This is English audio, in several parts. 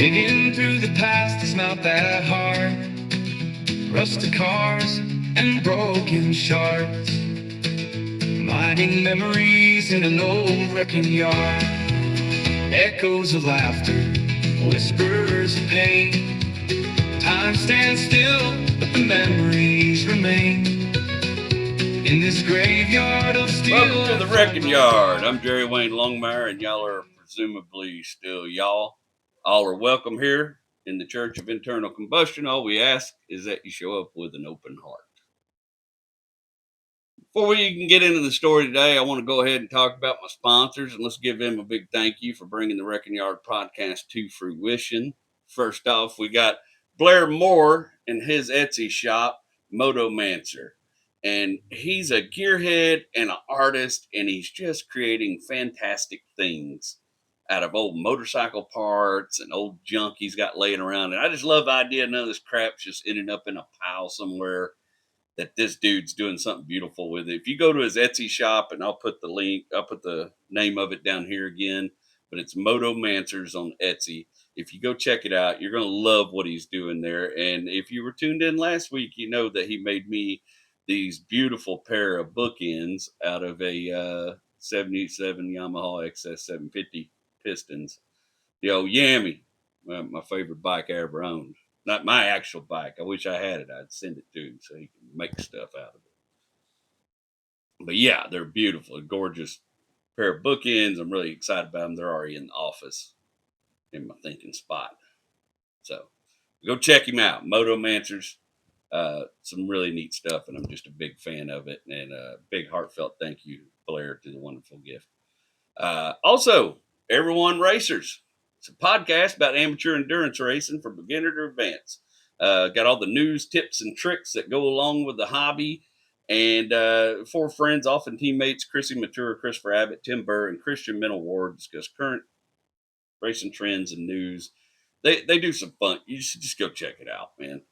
Digging through the past is not that hard. Rusted cars and broken shards, mining memories in an old wrecking yard. Echoes of laughter, whispers of pain. Time stands still, but the memories remain in this graveyard of steel. Welcome to the Wrecking Yard. I'm Jerry Wayne Longmire, and y'all are presumably still y'all. All are welcome here in the Church of Internal Combustion. All we ask is that you show up with an open heart. Before we can get into the story today, I want to go ahead and talk about my sponsors, and let's give them a big thank you for bringing the Wrecking Yard podcast to fruition. First off, we got Blair Moore and his Etsy shop, Motomancer. And he's a gearhead and an artist, and he's just creating fantastic things out of old motorcycle parts and old junk he's got laying around. And I just love the idea none of this crap's just ending up in a pile somewhere, that this dude's doing something beautiful with it. If you go to his Etsy shop, and I'll put the name of it down here again, but it's Motomancers on Etsy. If you go check it out, you're going to love what he's doing there. And if you were tuned in last week, you know that he made me these beautiful pair of bookends out of a 77 Yamaha XS750 pistons. The old Yammy, my favorite bike I ever owned. Not my actual bike. I wish I had it. I'd send it to him so he can make stuff out of it. But yeah, they're beautiful, gorgeous pair of bookends. I'm really excited about them. They're already in the office in my thinking spot. So go check him out. Motomancers. Some really neat stuff, and I'm just a big fan of it. And a big heartfelt thank you, Blair, to the wonderful gift. Also, Everyone Racers. It's a podcast about amateur endurance racing from beginner to advanced. Got all the news, tips, and tricks that go along with the hobby. And 4 friends, often teammates, Chrissy Matura, Christopher Abbott, Tim Burr, and Christian Mental Ward, discuss current racing trends and news. They do some fun. You should just go check it out, man.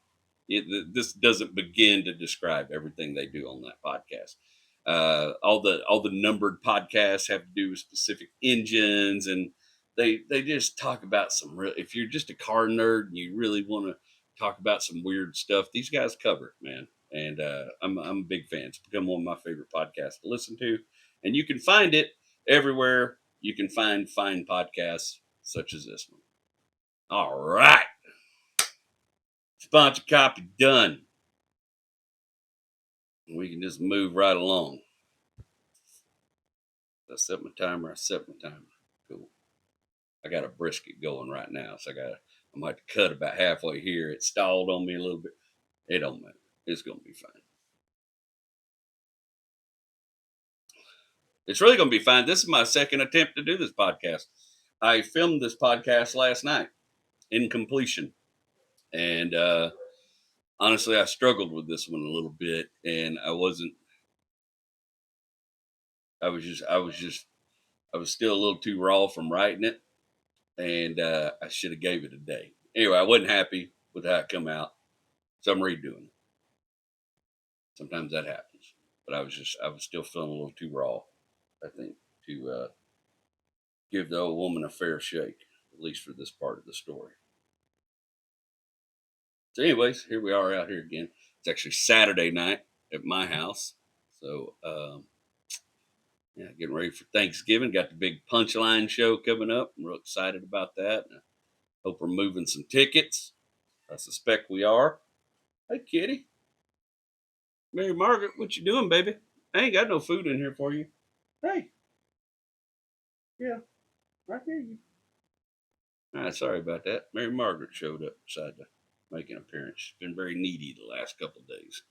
This doesn't begin to describe everything they do on that podcast. All the numbered podcasts have to do with specific engines, and they just talk about some real. If you're just a car nerd and you really want to talk about some weird stuff, these guys cover it, man. And I'm a big fan. It's become one of my favorite podcasts to listen to, and you can find it everywhere you can find fine podcasts such as this one. All right. Sponsor copy done. We can just move right along. I set my timer. Cool. I got a brisket going right now, so I might have to cut about halfway here. It stalled on me a little bit. It don't matter. It's going to be fine. It's really going to be fine. This is my second attempt to do this podcast. I filmed this podcast last night in completion. And honestly, I struggled with this one a little bit, and I was still a little too raw from writing it, and I should have gave it a day. Anyway, I wasn't happy with how it come out, so I'm redoing it. Sometimes that happens, but I was still feeling a little too raw, I think, to give the old woman a fair shake, at least for this part of the story. So anyways, here we are out here again. It's actually Saturday night at my house. So, yeah, getting ready for Thanksgiving. Got the big Punchline show coming up. I'm real excited about that. I hope we're moving some tickets. I suspect we are. Hey, kitty. Mary Margaret, what you doing, baby? I ain't got no food in here for you. Hey. Yeah, right here. Sorry about that. Mary Margaret showed up, decided to make an appearance. She's been very needy the last couple of days.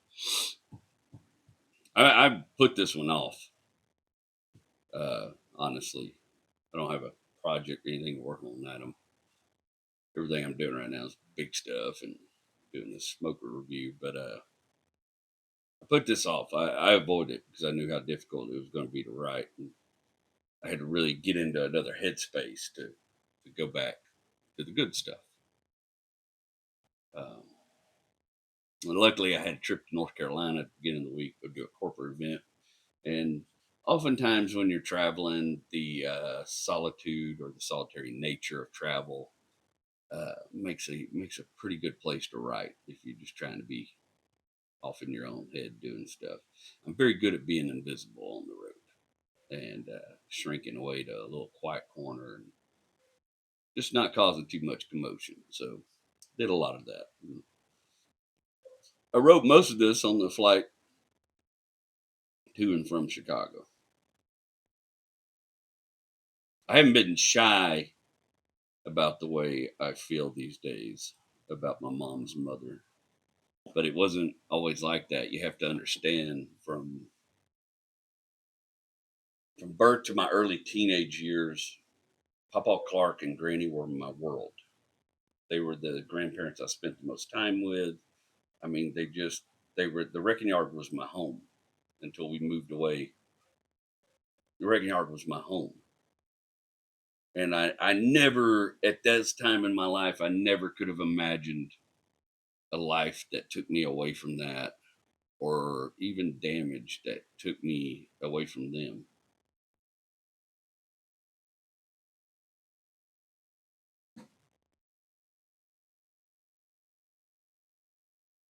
I put this one off. Honestly, I don't have a project or anything working on that. Everything I'm doing right now is big stuff and doing this smoker review. But I put this off. I avoided it because I knew how difficult it was going to be to write. And I had to really get into another headspace to go back to the good stuff. And luckily, I had a trip to North Carolina at the beginning of the week to do a corporate event. And oftentimes when you're traveling, the solitude or the solitary nature of travel makes a pretty good place to write if you're just trying to be off in your own head doing stuff. I'm very good at being invisible on the road and shrinking away to a little quiet corner and just not causing too much commotion. So did a lot of that. I wrote most of this on the flight to and from Chicago. I haven't been shy about the way I feel these days about my mom's mother, but it wasn't always like that. You have to understand from birth to my early teenage years, Papa Clark and Granny were my world. They were the grandparents I spent the most time with. I mean, they were, the wrecking yard was my home until we moved away. The wrecking yard was my home. And I never, at this time in my life, I never could have imagined a life that took me away from that or even damage that took me away from them.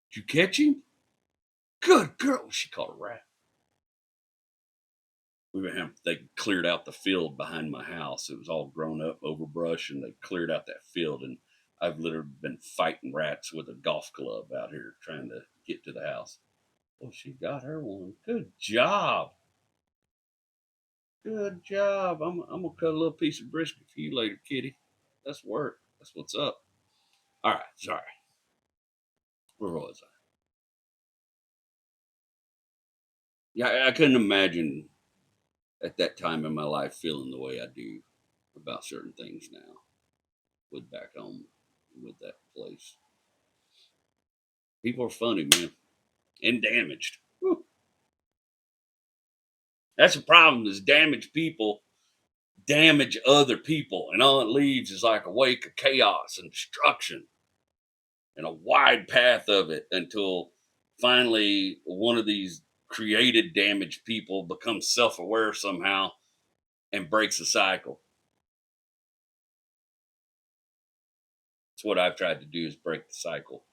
Did you catch him? Good girl. She caught a rat. They cleared out the field behind my house. It was all grown up overbrush, and they cleared out that field. And I've literally been fighting rats with a golf club out here trying to get to the house. Oh, she got her one. Good job. Good job. I'm gonna cut a little piece of brisket for you later, kitty. That's work. That's what's up. All right, sorry. Where was I? Yeah, I couldn't imagine at that time in my life feeling the way I do about certain things now with back home with that place. People are funny, man, and damaged. Whew. That's the problem is damaged people damage other people, and all it leaves is like a wake of chaos and destruction and a wide path of it until finally one of these created damaged people becomes self-aware somehow and breaks the cycle. That's what I've tried to do is break the cycle.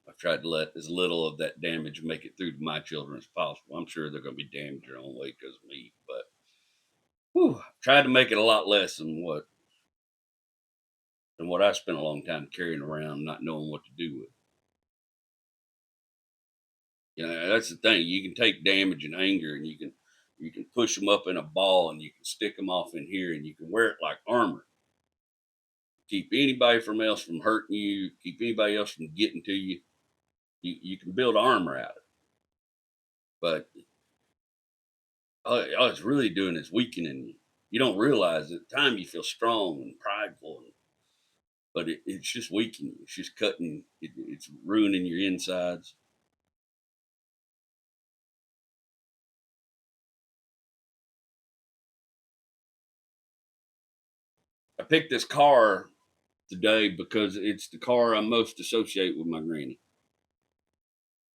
I've tried to let as little of that damage make it through to my children as possible. I'm sure they're going to be damaged their own way because of me, but I've tried to make it a lot less than what I spent a long time carrying around, not knowing what to do with. You know, that's the thing. You can take damage and anger, and you can push them up in a ball, and you can stick them off in here, and you can wear it like armor. Keep anybody from else from hurting you. Keep anybody else from getting to you. You can build armor out of it, but all it's really doing is weakening you. You don't realize at the time you feel strong and prideful, but it's just weakening you. It's just cutting. It's ruining your insides. I picked this car today because it's the car I most associate with my granny.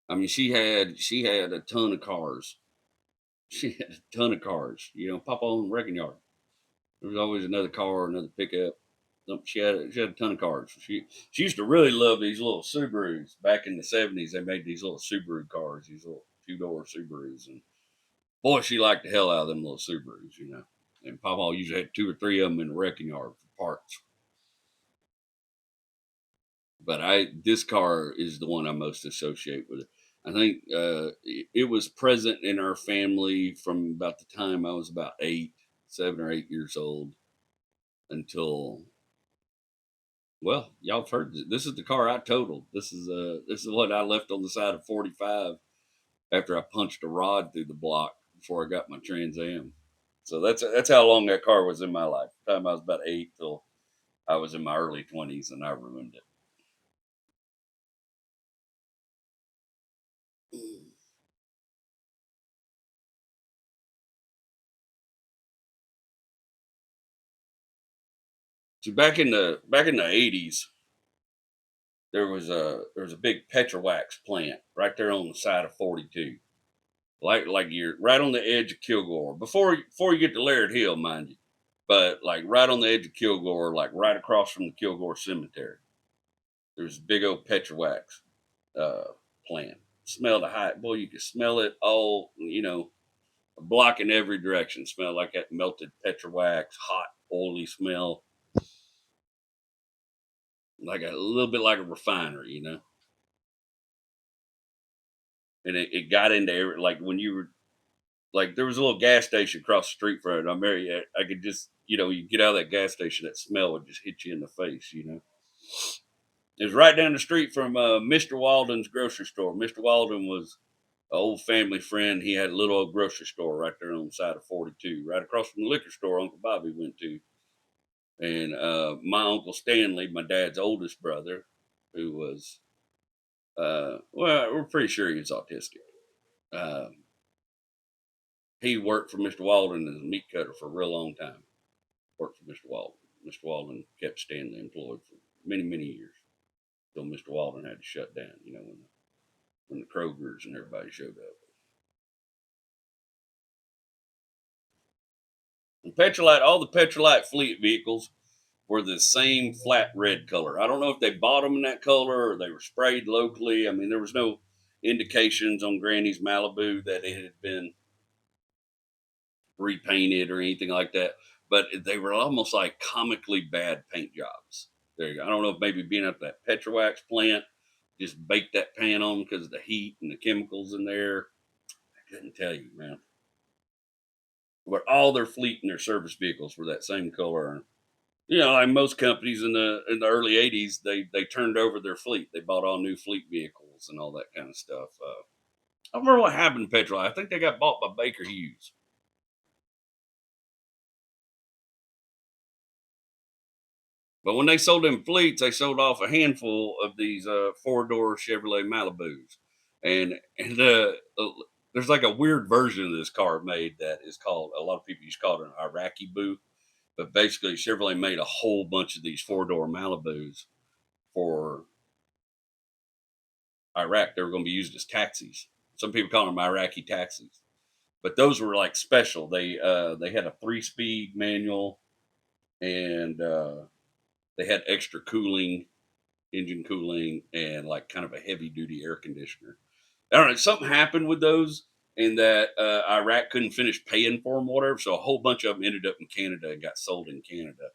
I mean, she had a ton of cars. She had a ton of cars. You know, Papa owned a wrecking yard. There was always another car, another pickup. She had a ton of cars. She used to really love these little Subarus. Back in the '70s, they made these little Subaru cars, these little two-door Subarus, and boy, she liked the hell out of them little Subarus, you know. And Papa usually had two or three of them in the wrecking yard for parts. But this car is the one I most associate with it. I think it was present in our family from about the time I was about 7 or 8 years old until, well, y'all have heard this is the car I totaled. This is what I left on the side of 45 after I punched a rod through the block before I got my Trans Am. So that's how long that car was in my life. The time I was about 8 till I was in my early 20s and I ruined it. So back in the '80s, there was a big Petrowax plant right there on the side of 42. Like you're right on the edge of Kilgore before you get to Laird Hill, mind you. but like right on the edge of Kilgore, like right across from the Kilgore Cemetery, there's a big old Petrowax uh, plant. Smell the high, boy, you could smell it all, a block in every direction. Smell like that melted Petrowax, hot, oily smell, like a little bit like a refinery. And it got into like when you were like there was a little gas station across the street from it. I could just you get out of that gas station, that smell would just hit you in the face. It was right down the street from Mr. Walden's grocery store. Mr. Walden was an old family friend. He had a little old grocery store right there on the side of 42, right across from the liquor store Uncle Bobby went to. And my Uncle Stanley, my dad's oldest brother, who was, well, we're pretty sure he was autistic. Uh, he worked for Mr. Walden as a meat cutter for a real long time. Worked for Mr. Walden. Mr. Walden kept Stanley employed for many, many years until Mr. Walden had to shut down, when the Krogers and everybody showed up. And Petrolite, all the Petrolite fleet vehicles were the same flat red color. I don't know if they bought them in that color or they were sprayed locally. I mean, there was no indications on Granny's Malibu that it had been repainted or anything like that, but they were almost like comically bad paint jobs. There you go. I don't know if maybe being at that Petrowax plant just baked that paint on because of the heat and the chemicals in there. I couldn't tell you, man. But all their fleet and their service vehicles were that same color. Like most companies in the early '80s, they turned over their fleet. They bought all new fleet vehicles and all that kind of stuff. I don't remember what happened to Petrol. I think they got bought by Baker Hughes. But when they sold them fleets, they sold off a handful of these four-door Chevrolet Malibus, and there's like a weird version of this car made that is called, a lot of people used to call it an Iraqi boo, but basically Chevrolet made a whole bunch of these four-door Malibus for Iraq. They were going to be used as taxis. Some people call them Iraqi taxis, but those were like special. They had a 3-speed manual, and they had extra cooling, engine cooling, and like kind of a heavy duty air conditioner. I don't know. Something happened with those, and that Iraq couldn't finish paying for them, or whatever. So a whole bunch of them ended up in Canada and got sold in Canada.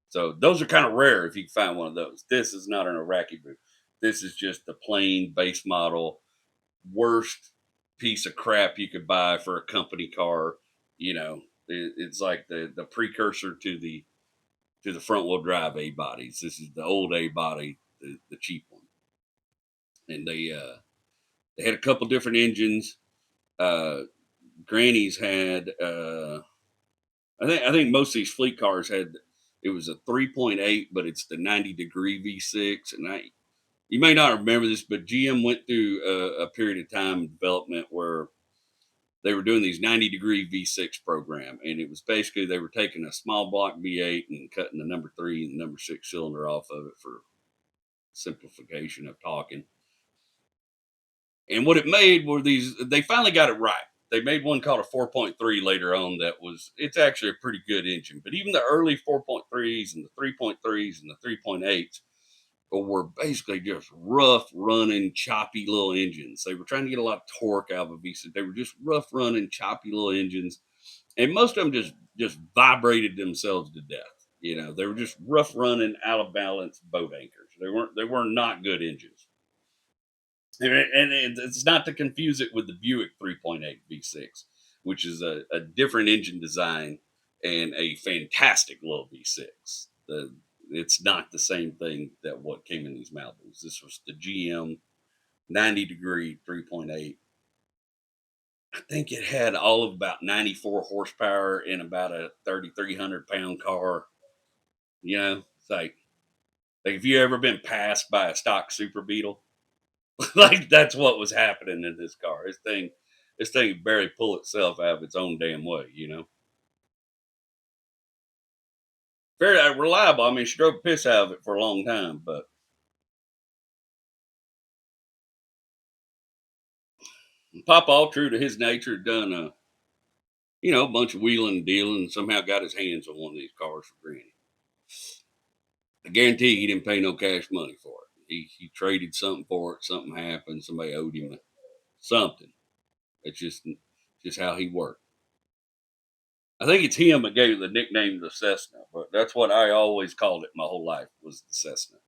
So those are kind of rare if you can find one of those. This is not an Iraqi boot. This is just the plain base model, worst piece of crap you could buy for a company car. It's like the precursor to the front wheel drive A bodies. This is the old A body, the cheap one, and they had a couple different engines. Uh, Granny's had I think most of these fleet cars had, it was a 3.8, but it's the 90-degree V6. And you may not remember this, but GM went through a period of time in development where they were doing these 90-degree V6 program, and it was basically they were taking a small block V8 and cutting the number 3 and the number 6 cylinder off of it for simplification of talking. And what it made were these, they finally got it right. They made one called a 4.3 later on it's actually a pretty good engine. But even the early 4.3s and the 3.3s and the 3.8s were basically just rough running, choppy little engines. They were trying to get a lot of torque out of a V6. They were just rough running, choppy little engines. And most of them just vibrated themselves to death. They were just rough running, out of balance boat anchors. They were not good engines. And it's not to confuse it with the Buick 3.8 V6, which is a different engine design and a fantastic little V6. It's not the same thing that what came in these Malibus. This was the GM 90-degree 3.8. I think it had all of about 94 horsepower in about a 3,300-pound car. It's like if you ever been passed by a stock Super Beetle, like that's what was happening in this car. This thing barely pull itself out of its own damn way. Very reliable. I mean, she drove piss out of it for a long time, but Papa, all true to his nature, done a bunch of wheeling and dealing, and somehow got his hands on one of these cars for Granny. I guarantee he didn't pay no cash money for it. He traded something for it. Something happened. Somebody owed him something. It's just how he worked. I think it's him that gave the nickname the Cessna, but that's what I always called it my whole life, was the Cessna.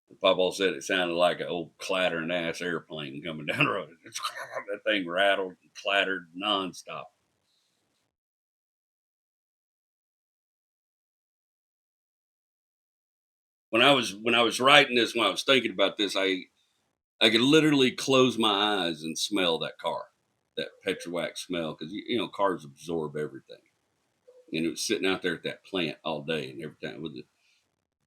And Papa said it sounded like an old clattering ass airplane coming down the road. That thing rattled and clattered nonstop. When I was writing this, when I was thinking about this, I could literally close my eyes and smell that car, that petrowax smell, because cars absorb everything. And it was sitting out there at that plant all day, and every time with the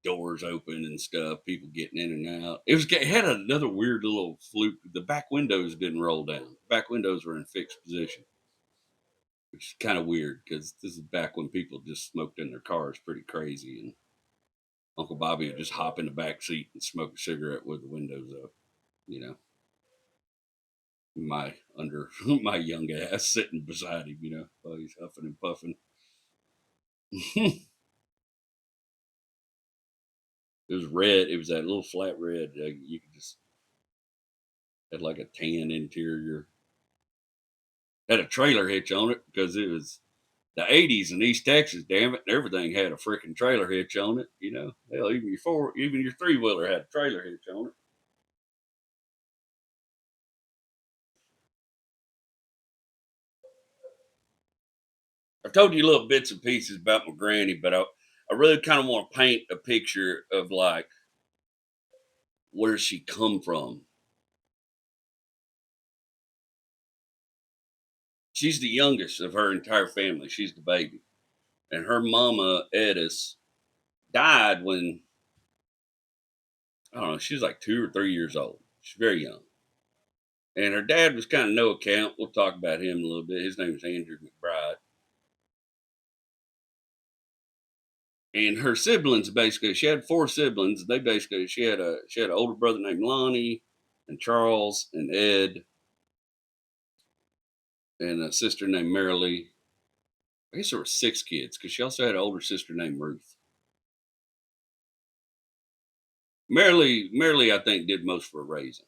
doors open and stuff, people getting in and out. It had another weird little fluke. The back windows didn't roll down. Back windows were in fixed position, which is kind of weird because this is back when people just smoked in their cars pretty crazy, and Uncle Bobby would just hop in the back seat and smoke a cigarette with the windows up. You know, my under my young ass sitting beside him. While he's huffing and puffing. It was red. It was that little flat red. You could just had like a tan interior. Had a trailer hitch on it because it was the '80s in East Texas. Damn it, everything had a freaking trailer hitch on it. Hell, even your three wheeler had a trailer hitch on it. I've told you little bits and pieces about my granny, but I really kind of want to paint a picture of like where she come from. She's the youngest of her entire family. She's the baby, and her mama Edis died when I don't know. She was like 2 or 3 years old. She's very young. And her dad was kind of no account. We'll talk about him a little bit. His name was Andrew McBride. And her siblings, basically, she had four siblings. She had an older brother named Lonnie, and Charles, and Ed, and a sister named Marilee. I guess there were six kids because she also had an older sister named Ruth. Marilee, I think, did most for raising.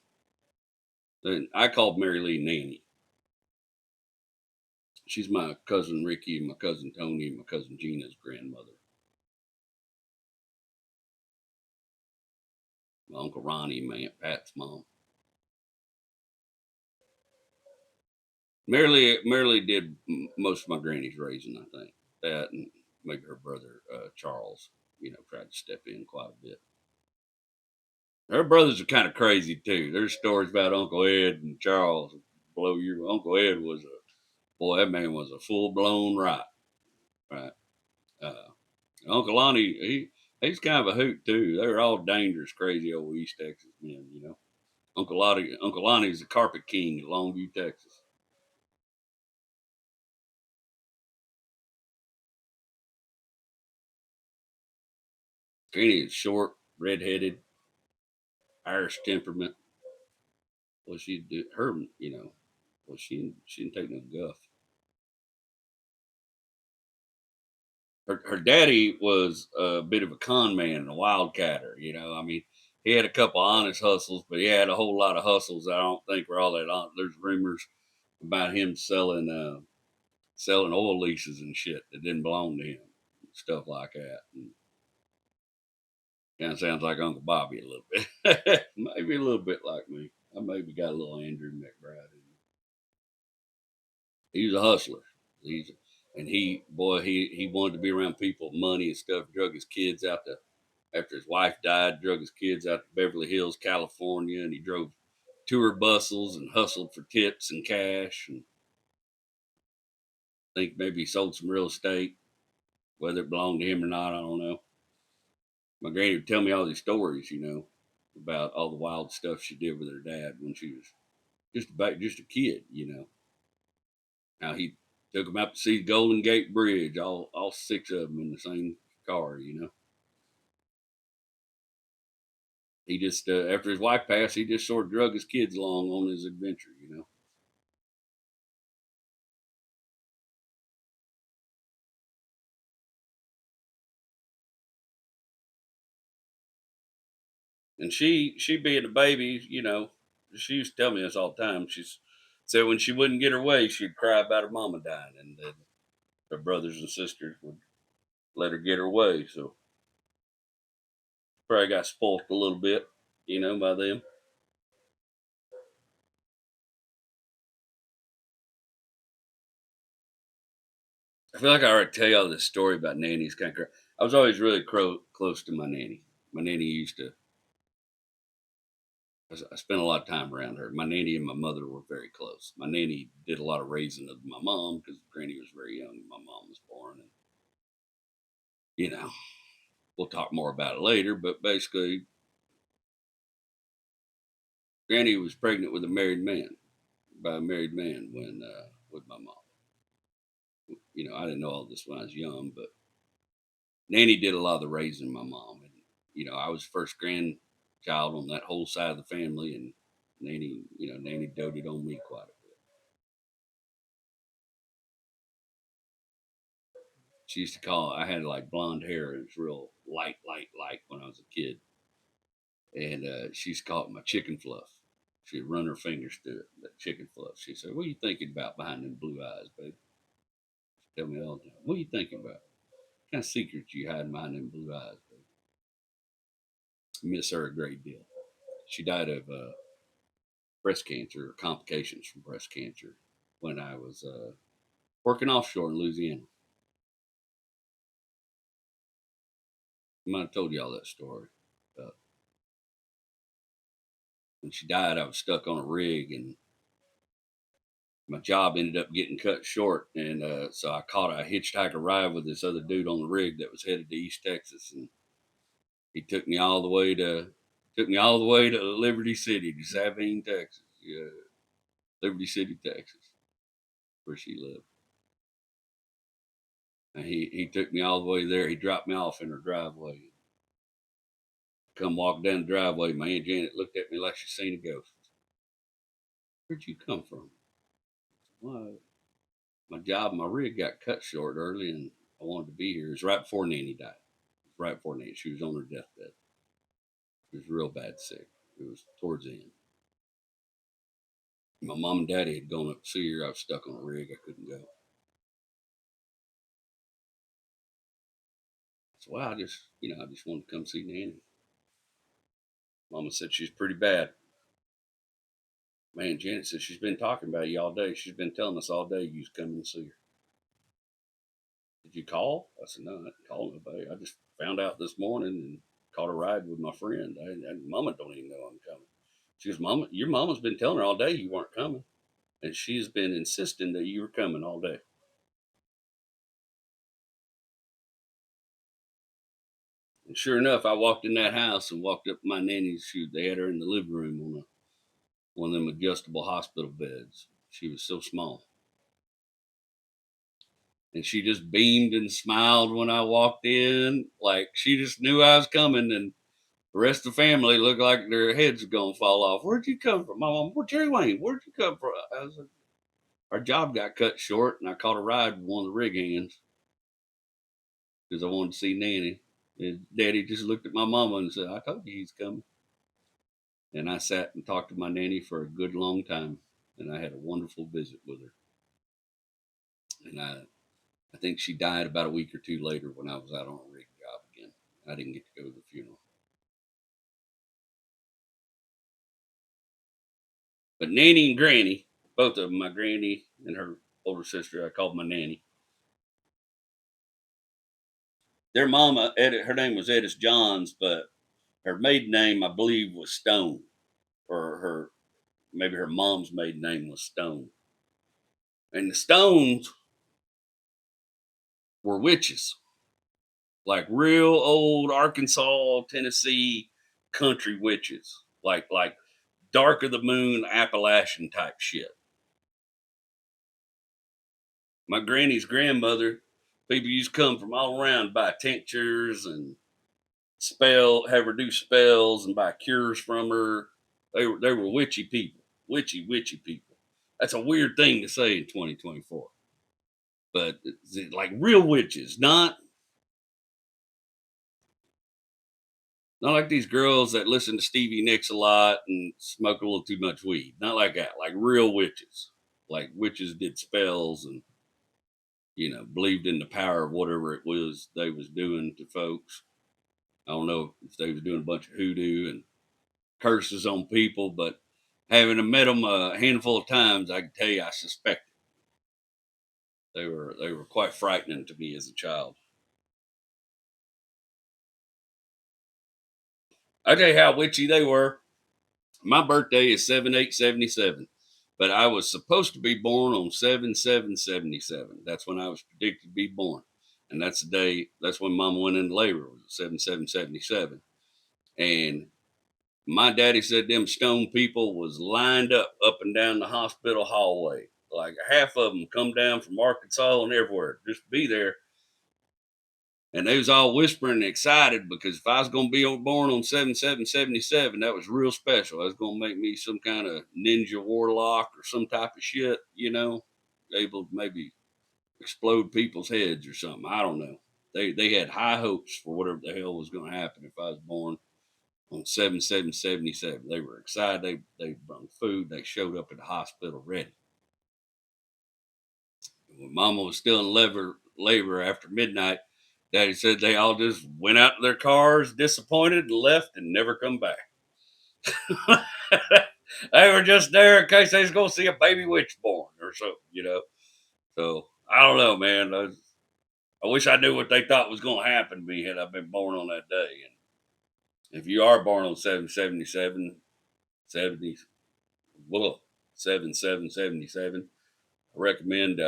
Then I called Marilee Nanny. She's my cousin Ricky, and my cousin Tony, and my cousin Gina's grandmother. My uncle Ronnie, my aunt Pat's mom. Marilee did most of my granny's raising, I think. That and maybe her brother Charles, tried to step in quite a bit. Her brothers are kind of crazy too. There's stories about Uncle Ed and Charles. Blow your Uncle Ed was a boy. That man was a full blown right. Uh, Uncle Lonnie, he's kind of a hoot too. They're all dangerous, crazy old East Texas men. Uncle Lonnie's the carpet king in Longview, Texas. Granny is short, redheaded, Irish temperament. Well, she do her, well, she didn't take no guff. Her daddy was a bit of a con man and a wildcatter. I mean, he had a couple honest hustles, but he had a whole lot of hustles that I don't think were all that honest. There's rumors about him selling oil leases and shit that didn't belong to him, stuff like that. And kind of sounds like Uncle Bobby a little bit, maybe a little bit like me. I maybe got a little Andrew McBride in me. He was a hustler. He's and he wanted to be around people, money and stuff. Drug his kids out to after his wife died. Drug his kids out to Beverly Hills, California, and he drove tour buses and hustled for tips and cash. And I think maybe he sold some real estate, whether it belonged to him or not. I don't know. My granny would tell me all these stories, about all the wild stuff she did with her dad when she was just a kid. How he took them out to see the Golden Gate Bridge, all six of them in the same car. He just after his wife passed, he just sort of drug his kids along on his adventure. And she being a baby, you know, she used to tell me this all the time. She's said when she wouldn't get her way, she'd cry about her mama dying, and that her brothers and sisters would let her get her way. So probably got spoiled a little bit, you know, by them. I feel like I already tell y'all this story about Nanny's kind of crazy. I was always really close to my nanny. My nanny used to. I spent a lot of time around her. My nanny and my mother were very close. My nanny did a lot of raising of my mom because Granny was very young when my mom was born, and you know, we'll talk more about it later. But basically, Granny was pregnant with a married man, by a married man when with my mom. You know, I didn't know all this when I was young, but Nanny did a lot of the raising my mom, and you know, I was first grandchild on that whole side of the family, and Nanny, you know, Nanny doted on me quite a bit. She used to call. I had like blonde hair. It was real light when I was a kid, and she used to call it my chicken fluff. She'd run her fingers through it, that chicken fluff. She said, "What are you thinking about behind them blue eyes, baby?" She tell me all the time, "What are you thinking about? What kind of secrets you hiding behind them blue eyes, baby?" I miss her a great deal. She died of breast cancer or complications from breast cancer when I was working offshore in Louisiana. I might have told y'all that story. Uh, when she died, I was stuck on a rig, and my job ended up getting cut short. And so I caught a hitchhiker ride with this other dude on the rig that was headed to East Texas, and he took me all the way to Liberty City, to Sabine, Texas. Yeah, Liberty City, Texas, where she lived. And he took me all the way there. He dropped me off in her driveway. Come walk down the driveway. My Aunt Janet looked at me like she'd seen a ghost. "Where'd you come from?" "Well, my job, my rig got cut short early, and I wanted to be here." It was right before Nanny died. Right before Nanny, she was on her deathbed. She was real bad sick. It was towards the end. My mom and daddy had gone up to see her. I was stuck on a rig. I couldn't go. So, well, I just wanted to come see Nanny. Mama said she's pretty bad. Man, Janet said she's been talking about you all day. She's been telling us all day you was coming to see her. "Did you call?" I said, "No, I didn't call nobody. I just found out this morning and caught a ride with my friend. Mama don't even know I'm coming." She goes, "Mama, your mama's been telling her all day you weren't coming. And she's been insisting that you were coming all day." And sure enough, I walked in that house and walked up to my nanny's. They had her in the living room on one of them adjustable hospital beds. She was so small. And she just beamed and smiled when I walked in, like she just knew I was coming. And the rest of the family looked like their heads were going to fall off. "Where'd you come from?" "My mom." "Where, Jerry Wayne, where'd you come from?" I was like, "Our job got cut short, and I caught a ride with one of the rig hands because I wanted to see Nanny." And Daddy just looked at my mama and said, "I told you he's coming." And I sat and talked to my nanny for a good long time, and I had a wonderful visit with her. And I think she died about a week or two later when I was out on a rig job again. I didn't get to go to the funeral. But Nanny and Granny, both of them, my granny and her older sister, I called my nanny. Their mama, her name was Edith Johns, but her maiden name, I believe, was Stone, or maybe her mom's maiden name was Stone. And the Stones were witches, like real old Arkansas, Tennessee country witches, like Dark of the Moon Appalachian type shit. My granny's grandmother, people used to come from all around, buy tinctures and have her do spells and buy cures from her. They were witchy people, witchy people. That's a weird thing to say in 2024, but like real witches, not Not like these girls that listen to Stevie Nicks a lot and smoke a little too much weed. Not like that. Like real witches. Like witches did spells and believed in the power of whatever it was they was doing to folks. I don't know if they was doing a bunch of hoodoo and curses on people, but having met them a handful of times, I can tell you I suspect they were quite frightening to me as a child. I tell you how witchy they were. My birthday is 7/8/77, but I was supposed to be born on 7/7/77. That's when I was predicted to be born, and that's the day. That's when Mama went into labor. Was 7/7/77, and my daddy said them stone people was lined up and down the hospital hallway. Like half of them come down from Arkansas and everywhere just to be there. And they was all whispering and excited because if I was going to be born on 7/7/77, that was real special. I was going to make me some kind of ninja warlock or some type of shit, able to maybe explode people's heads or something. I don't know. They had high hopes for whatever the hell was going to happen if I was born on 7/7/77. They were excited. They brought food. They showed up at the hospital ready. When Mama was still in labor after midnight, Daddy said they all just went out to their cars, disappointed, and left and never come back. They were just there in case they was going to see a baby witch born or something. So I don't know, man. I wish I knew what they thought was going to happen to me had I been born on that day. And if you are born on 7/77, 70, well, 7/7/77, I recommend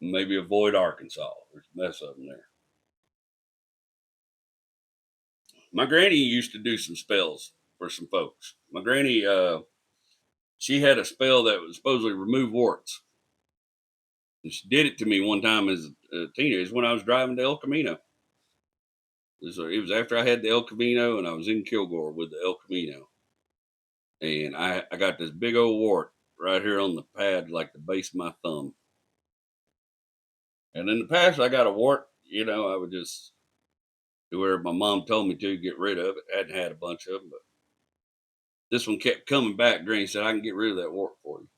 maybe avoid Arkansas. There's a mess of them there. My granny used to do some spells for some folks. My granny, she had a spell that was supposedly remove warts. And she did it to me one time as a teenager when I was driving to El Camino. It was after I had the El Camino and I was in Kilgore with the El Camino. And I got this big old wart right here on the pad, like the base of my thumb. And in the past, I got a wart, I would just do whatever my mom told me to get rid of it. I hadn't had a bunch of them, but this one kept coming back. Granny said, I can get rid of that wart for you.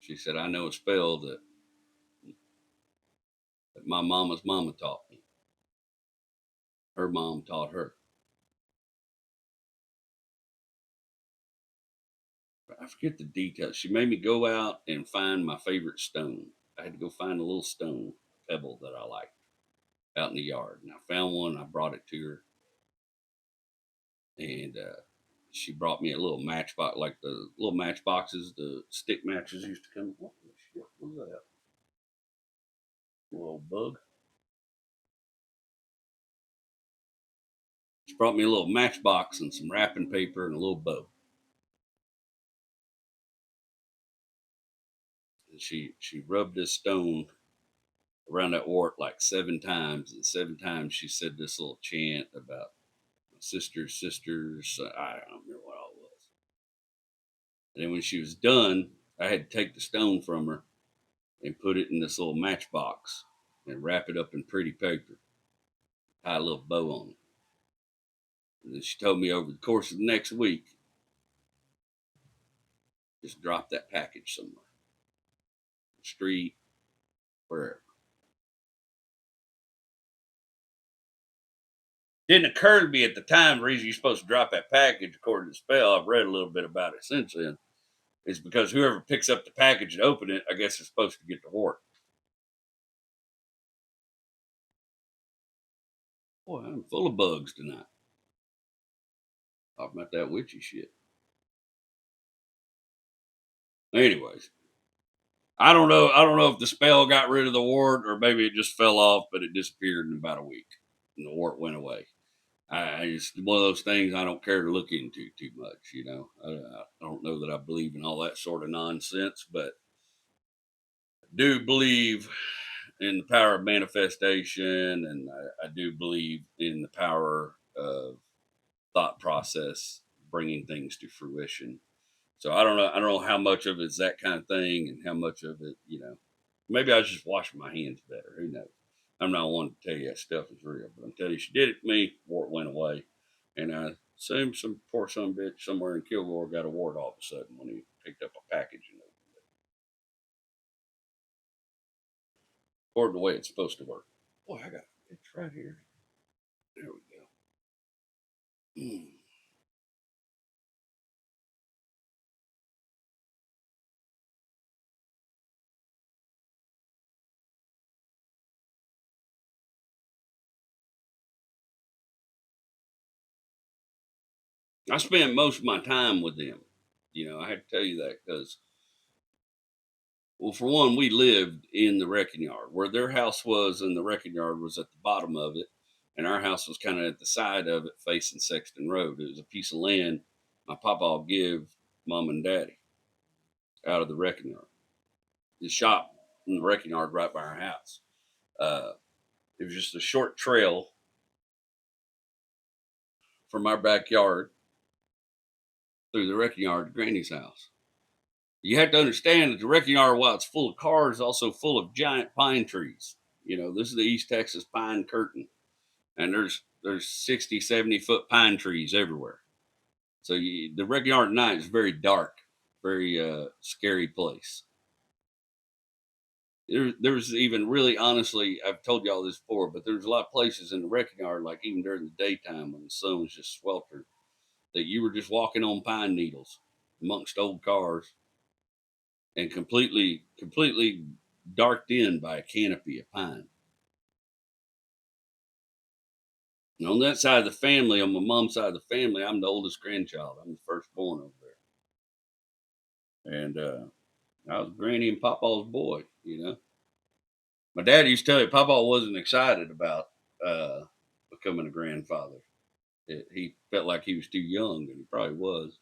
She said, I know a spell that my mama's mama taught me. Her mom taught her. I forget the details. She made me go out and find my favorite stone. I had to go find a little stone pebble that I liked out in the yard. And I found one. I brought it to her. And she brought me a little matchbox, like the little matchboxes, the stick matches used to come. What the shit was that? A little bug. She brought me a little matchbox and some wrapping paper and a little bow. And she rubbed this stone around that wart like 7 times, and 7 times she said this little chant about sisters. I don't remember what all it was. And then when she was done, I had to take the stone from her and put it in this little matchbox and wrap it up in pretty paper, tie a little bow on it. And then she told me over the course of the next week, just drop that package somewhere, street, wherever. Didn't occur to me at the time the reason you're supposed to drop that package according to the spell. I've read a little bit about it since then. Is because whoever picks up the package and open it, I guess is supposed to get the wart. Boy, I'm full of bugs tonight. Talking about that witchy shit. Anyways, I don't know. I don't know if the spell got rid of the wart or maybe it just fell off, but it disappeared in about a week, and the wart went away. It's one of those things I don't care to look into too much. I don't know that I believe in all that sort of nonsense, but I do believe in the power of manifestation, and I do believe in the power of thought process bringing things to fruition. So I don't know. I don't know how much of it's that kind of thing, and how much of it, maybe I was just washing my hands better. Who knows? I'm not one to tell you that stuff is real, but I'm telling you, she did it to me. Wart went away, and I assume some poor son of a bitch somewhere in Kilgore got a wart all of a sudden when he picked up a package and opened it, or the way it's supposed to work. Boy, I got it's right here. There we go. I spent most of my time with them. I had to tell you that because, well, for one, we lived in the wrecking yard where their house was, and the wrecking yard was at the bottom of it, and our house was kind of at the side of it, facing Sexton Road. It was a piece of land my papa give mom and daddy out of the wrecking yard. The shop in the wrecking yard right by our house. Uh, it was just a short trail from our backyard through the wrecking yard to Granny's house. You have to understand that the wrecking yard, while it's full of cars, is also full of giant pine trees. This is the East Texas pine curtain, and there's 60, 70-foot pine trees everywhere. So the wrecking yard at night is very dark, very scary place. There's even really, honestly, I've told y'all this before, but there's a lot of places in the wrecking yard, like even during the daytime when the sun was just sweltering, that you were just walking on pine needles amongst old cars and completely darked in by a canopy of pine. And on that side of the family, on my mom's side of the family, I'm the oldest grandchild. I'm the firstborn over there. And I was Granny and Papa's boy. My dad used to tell me Papa wasn't excited about becoming a grandfather. He felt like he was too young, and he probably was.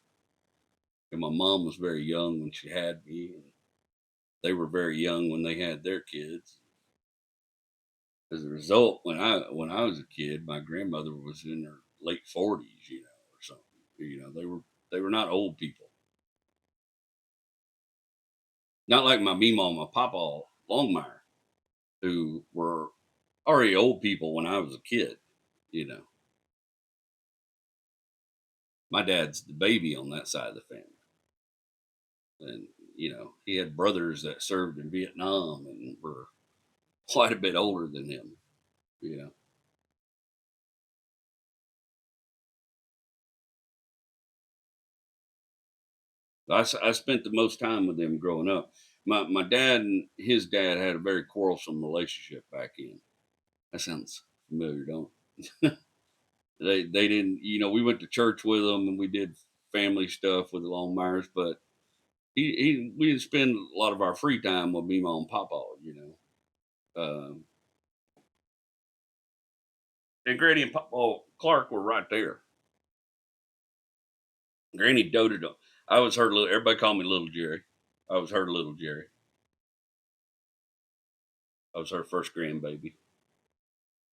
And my mom was very young when she had me, and they were very young when they had their kids. As a result, when I was a kid, my grandmother was in her late 40s, or something. They were not old people. Not like my Meemaw and my Papa Longmire, who were already old people when I was a kid. You know, my dad's the baby on that side of the family, and he had brothers that served in Vietnam and were quite a bit older than him. You know, I spent the most time with them growing up. My dad and his dad had a very quarrelsome relationship back in. That sounds familiar, don't it? They didn't, we went to church with them and we did family stuff with the Longmires, but we didn't spend a lot of our free time with me, mom, and papa. And Granny and Papa Clark were right there. Granny doted on. I was her little. Everybody called me Little Jerry. I was her little Jerry. I was her first grandbaby.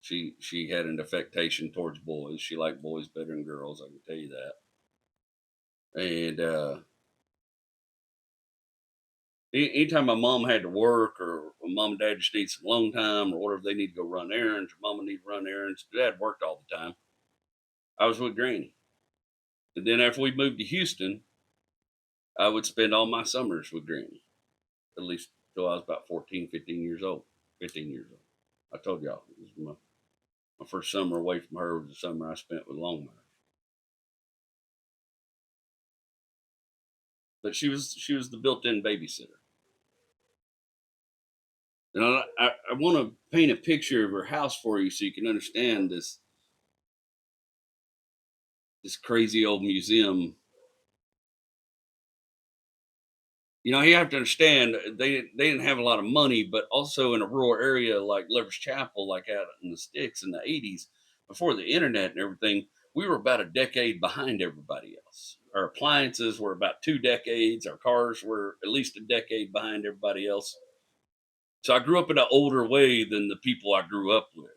She had an affectation towards boys. She liked boys better than girls. I can tell you that. And anytime my mom had to work, or mom and dad just need some alone time, or whatever, they need to go run errands, or mama need to run errands. Dad worked all the time. I was with Granny. And then after we moved to Houston, I would spend all my summers with Granny, at least till I was about 14, 15 years old. 15 years old. I told y'all, it was my first summer away from her was the summer I spent with Longmire. But she was the built-in babysitter. And I want to paint a picture of her house for you so you can understand this crazy old museum. You have to understand they didn't have a lot of money, but also in a rural area like Lover's Chapel, like out in the sticks in the 80s, before the internet and everything, we were about a decade behind everybody else. Our appliances were about 2 decades. Our cars were at least a decade behind everybody else. So I grew up in an older way than the people I grew up with.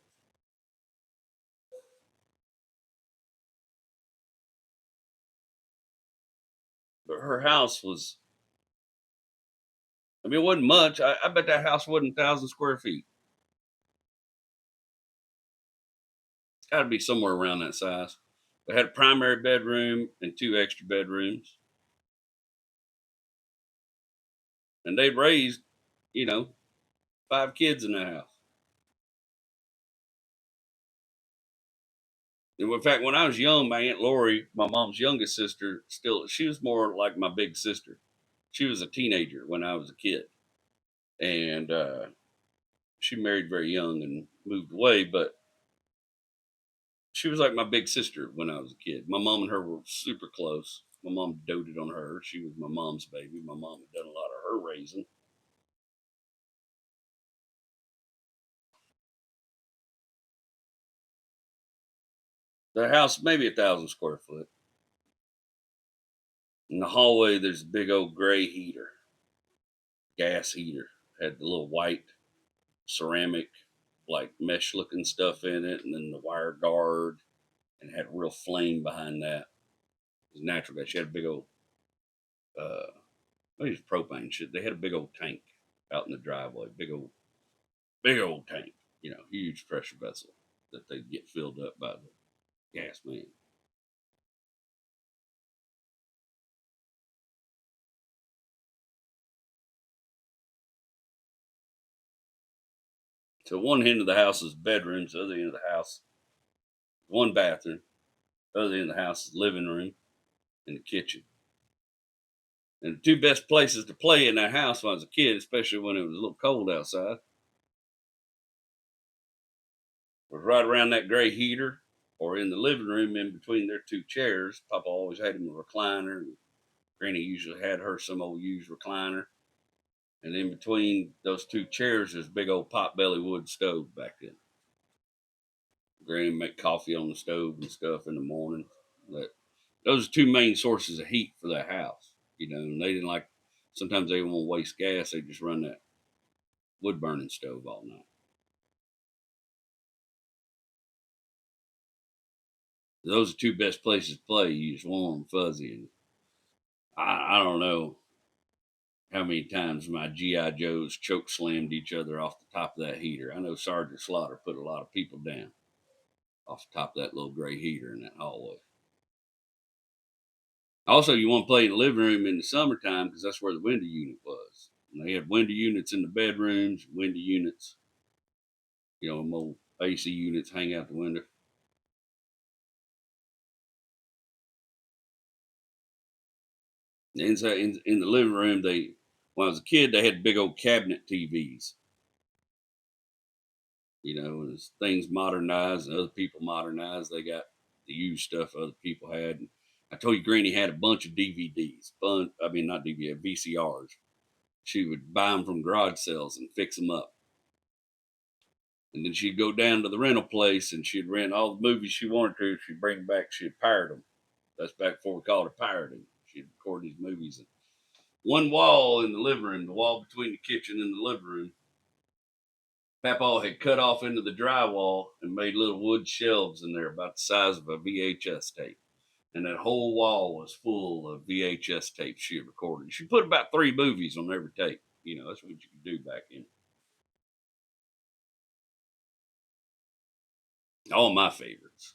But her house was, I mean, it wasn't much. I bet that house wasn't 1,000 square feet. Got to be somewhere around that size. They had a primary bedroom and 2 extra bedrooms, and they'd raised, you know, 5 kids in that house. And in fact, when I was young, my Aunt Lori, my mom's youngest sister, she was more like my big sister. She was a teenager when I was a kid, and she married very young and moved away. But she was like my big sister when I was a kid. My mom and her were super close. My mom doted on her. She was my mom's baby. My mom had done a lot of her raising. The house, maybe 1,000 square foot. In the hallway, there's a big old gray heater, gas heater. Had the little white ceramic, like mesh looking stuff in it, and then the wire guard, and had a real flame behind that. It was natural gas. She had a big old, uh, maybe it's propane shit. They had a big old tank out in the driveway, big old tank, huge pressure vessel that they'd get filled up by the gas man. So one end of the house is bedrooms, the other end of the house, one bathroom, the other end of the house is living room and the kitchen. And the two best places to play in that house when I was a kid, especially when it was a little cold outside, was right around that gray heater or in the living room in between their 2 chairs. Papa always had him a recliner, and Granny usually had her some old used recliner. And in between those 2 chairs, there's a big old potbelly wood stove back then. Granny make coffee on the stove and stuff in the morning. But those are 2 main sources of heat for that house. And they didn't like. Sometimes they didn't want to waste gas. They just run that wood burning stove all night. Those are 2 best places to play. You just warm and fuzzy, and I don't know how many times my GI Joes choke slammed each other off the top of that heater. I know Sergeant Slaughter put a lot of people down off the top of that little gray heater in that hallway. Also, you want to play in the living room in the summertime because that's where the window unit was. And they had window units in the bedrooms, window units, more AC units hang out the window. Inside in the living room, when I was a kid, they had big old cabinet TVs. As things modernized and other people modernized, they got the used stuff other people had. And I told you, Granny had a bunch of DVDs. Not DVD, VCRs. She would buy them from garage sales and fix them up. And then she'd go down to the rental place and she'd rent all the movies she wanted to. She'd bring them back. She'd pirate them. That's back before we called it pirating. She'd record these movies. And one wall in the living room, the wall between the kitchen and the living room, Papa had cut off into the drywall and made little wood shelves in there about the size of a VHS tape. And that whole wall was full of VHS tapes she had recorded. She put about 3 movies on every tape. That's what you could do back then. All my favorites,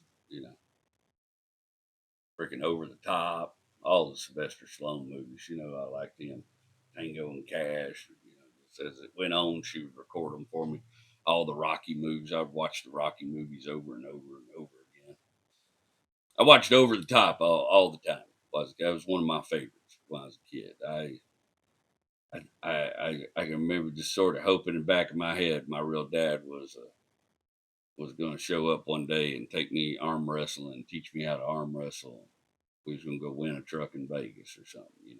freaking Over the Top, all the Sylvester Stallone movies. I liked them. Tango and Cash. As it went on, she would record them for me. All the Rocky movies. I would watch the Rocky movies over and over and over again. I watched Over the Top all the time. That was one of my favorites when I was a kid. I can remember just sort of hoping in the back of my head my real dad was going to show up one day and take me arm wrestling and teach me how to arm wrestle. We was going to go win a truck in Vegas or something.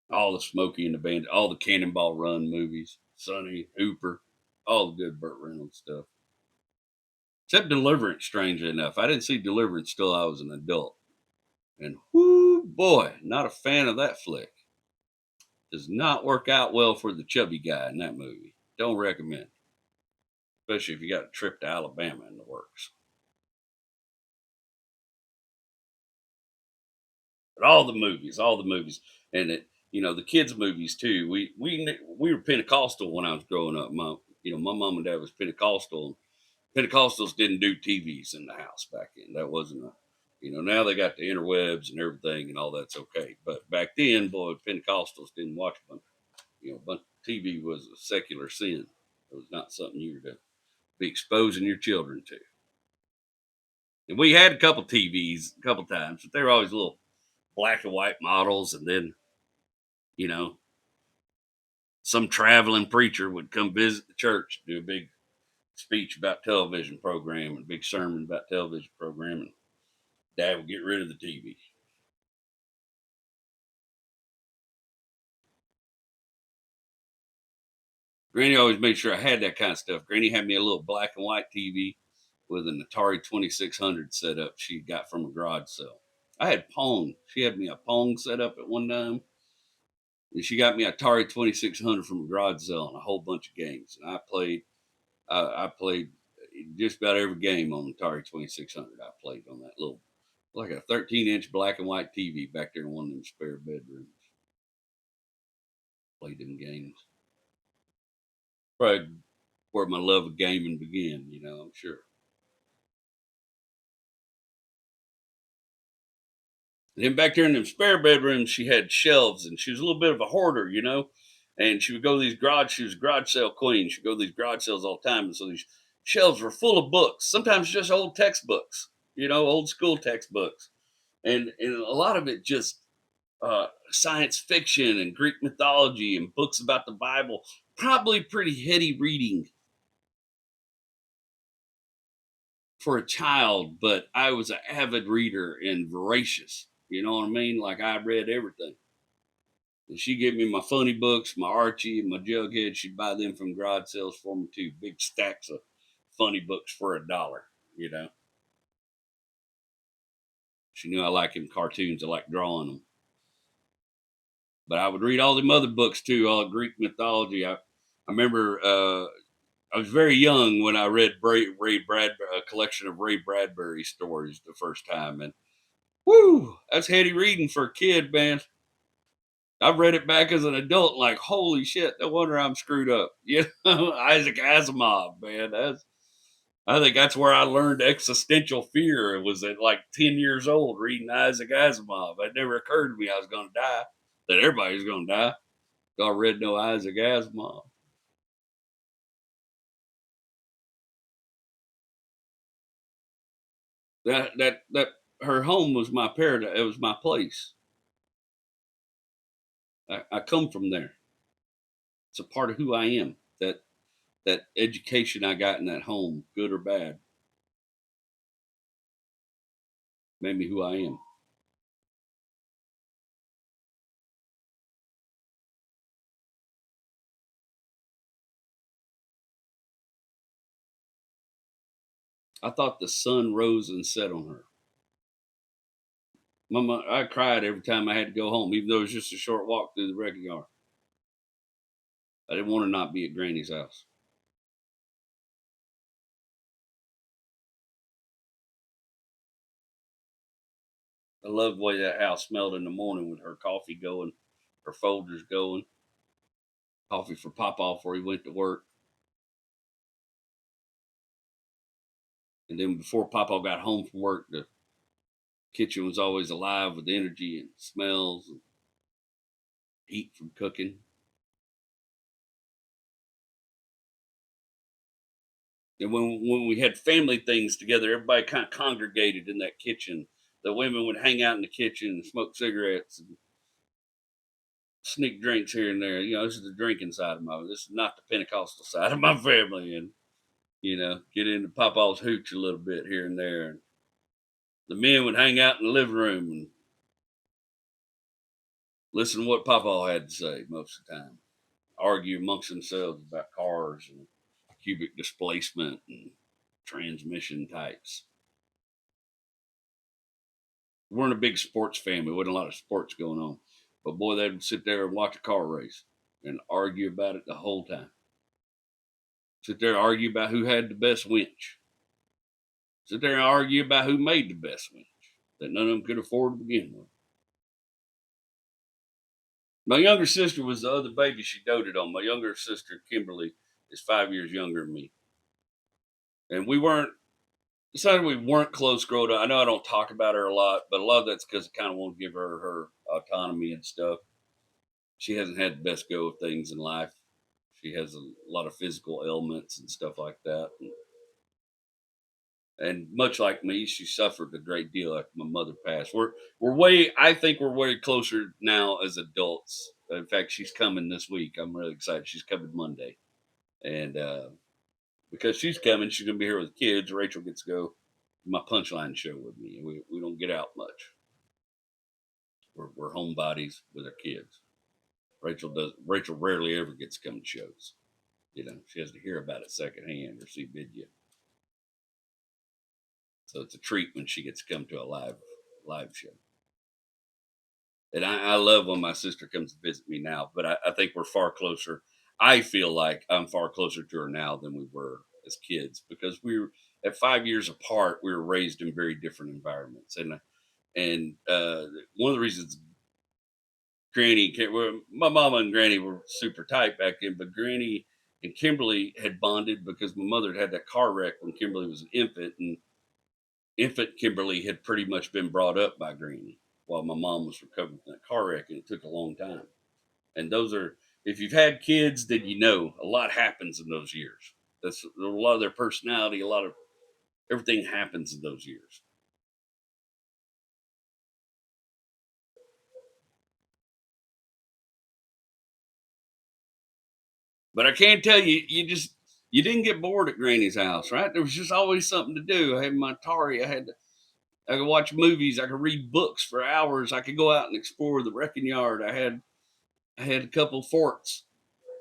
All the Smokey and the Bandit, all the Cannonball Run movies, Sonny, Hooper, all the good Burt Reynolds stuff. Except Deliverance, strangely enough. I didn't see Deliverance till I was an adult. And whoo boy, not a fan of that flick. Does not work out well for the chubby guy in that movie. Don't recommend. Especially if you got a trip to Alabama in the works. But all the movies. And the kids movies too. We were Pentecostal when I was growing up. My mom and dad was Pentecostal. Pentecostals didn't do TVs in the house back then. That wasn't a, now they got the interwebs and everything and all that's okay. But back then, boy, Pentecostals didn't watch a bunch. But TV was a secular sin. It was not something you were to be exposing your children to. And we had a couple TVs a couple times, but they were always little black and white models. And then, you know, some traveling preacher would come visit the church, do a big speech about television program and a big sermon about television program. And dad would get rid of the TV. Granny always made sure I had that kind of stuff. Granny had me a little black and white TV with an Atari 2600 set up she got from a garage sale. I had Pong. She had me a Pong set up at one time. And she got me an Atari 2600 from a garage sale and a whole bunch of games. And I played just about every game on the Atari 2600. I played on that little, like a 13-inch black and white TV back there in one of them spare bedrooms. Played them games. Probably where my love of gaming began, I'm sure. And then back there in them spare bedrooms, she had shelves, and she was a little bit of a hoarder, And she would go to these garage. She was a garage sale queen. She'd go to these garage sales all the time, and so these shelves were full of books. Sometimes just old textbooks, old school textbooks, and a lot of it just science fiction and Greek mythology and books about the Bible. Probably pretty heady reading for a child, but I was an avid reader and voracious. You know what I mean? Like I read everything. And she gave me my funny books, my Archie, and my Jughead. She'd buy them from garage sales for me too. Big stacks of funny books for $1. She knew I liked them cartoons. I liked drawing them. But I would read all them other books too, all Greek mythology. I remember I was very young when I read a collection of Ray Bradbury stories the first time, and whoo, that's heady reading for a kid, man. I've read it back as an adult, like holy shit, no wonder I'm screwed up. Isaac Asimov, man. I think that's where I learned existential fear. It was at like 10 years old reading Isaac Asimov. It never occurred to me I was going to die, that everybody was going to die. I read no Isaac Asimov. That her home was my paradise. It was my place. I come from there. It's a part of who I am. That education I got in that home, good or bad, made me who I am. I thought the sun rose and set on her. Mama, I cried every time I had to go home, even though it was just a short walk through the wrecking yard. I didn't want to not be at Granny's house. I loved the way that house smelled in the morning with her coffee going, her folders going, coffee for Papa before he went to work. And then before Papa got home from work, the kitchen was always alive with energy and smells and heat from cooking. And when we had family things together, everybody kind of congregated in that kitchen. The women would hang out in the kitchen and smoke cigarettes and sneak drinks here and there. This is the drinking side of this is not the Pentecostal side of my family. And, get into Papa's hooch a little bit here and there. And the men would hang out in the living room and listen to what Papa had to say most of the time. Argue amongst themselves about cars and cubic displacement and transmission types. We weren't a big sports family. Wasn't a lot of sports going on. But boy, they'd sit there and watch a car race and argue about it the whole time. Sit there and argue about who had the best winch. Sit there and argue about who made the best winch that none of them could afford to begin with. My younger sister was the other baby she doted on. My younger sister, Kimberly, is 5 years younger than me. And we weren't, decided we weren't close growing up. I know I don't talk about her a lot, but a lot of that's because I kind of want to give her autonomy and stuff. She hasn't had the best go of things in life. She has a lot of physical ailments and stuff like that. And much like me, she suffered a great deal after my mother passed. We're way, I think we're way closer now as adults. In fact, she's coming this week. I'm really excited. She's coming Monday, and because she's coming, she's gonna be here with kids. Rachel gets to go to my punchline show with me. We don't get out much. We're homebodies with our kids. Rachel rarely ever gets to come to shows. You know, she has to hear about it secondhand or see video. So it's a treat when she gets to come to a live show. And I love when my sister comes to visit me now, but I think we're far closer. I feel like I'm far closer to her now than we were as kids because we were at 5 years apart. We were raised in very different environments, and one of the reasons my mama and Granny were super tight back then, but Granny and Kimberly had bonded because my mother had that car wreck when Kimberly was an infant, and infant Kimberly had pretty much been brought up by Granny while my mom was recovering from that car wreck, and it took a long time. And those are, if you've had kids, then you know a lot happens in those years. That's a lot of their personality, a lot of everything happens in those years. But I can tell you, you didn't get bored at Granny's house, right? There was just always something to do. I had my Atari. I could watch movies. I could read books for hours. I could go out and explore the wrecking yard. I had a couple forts.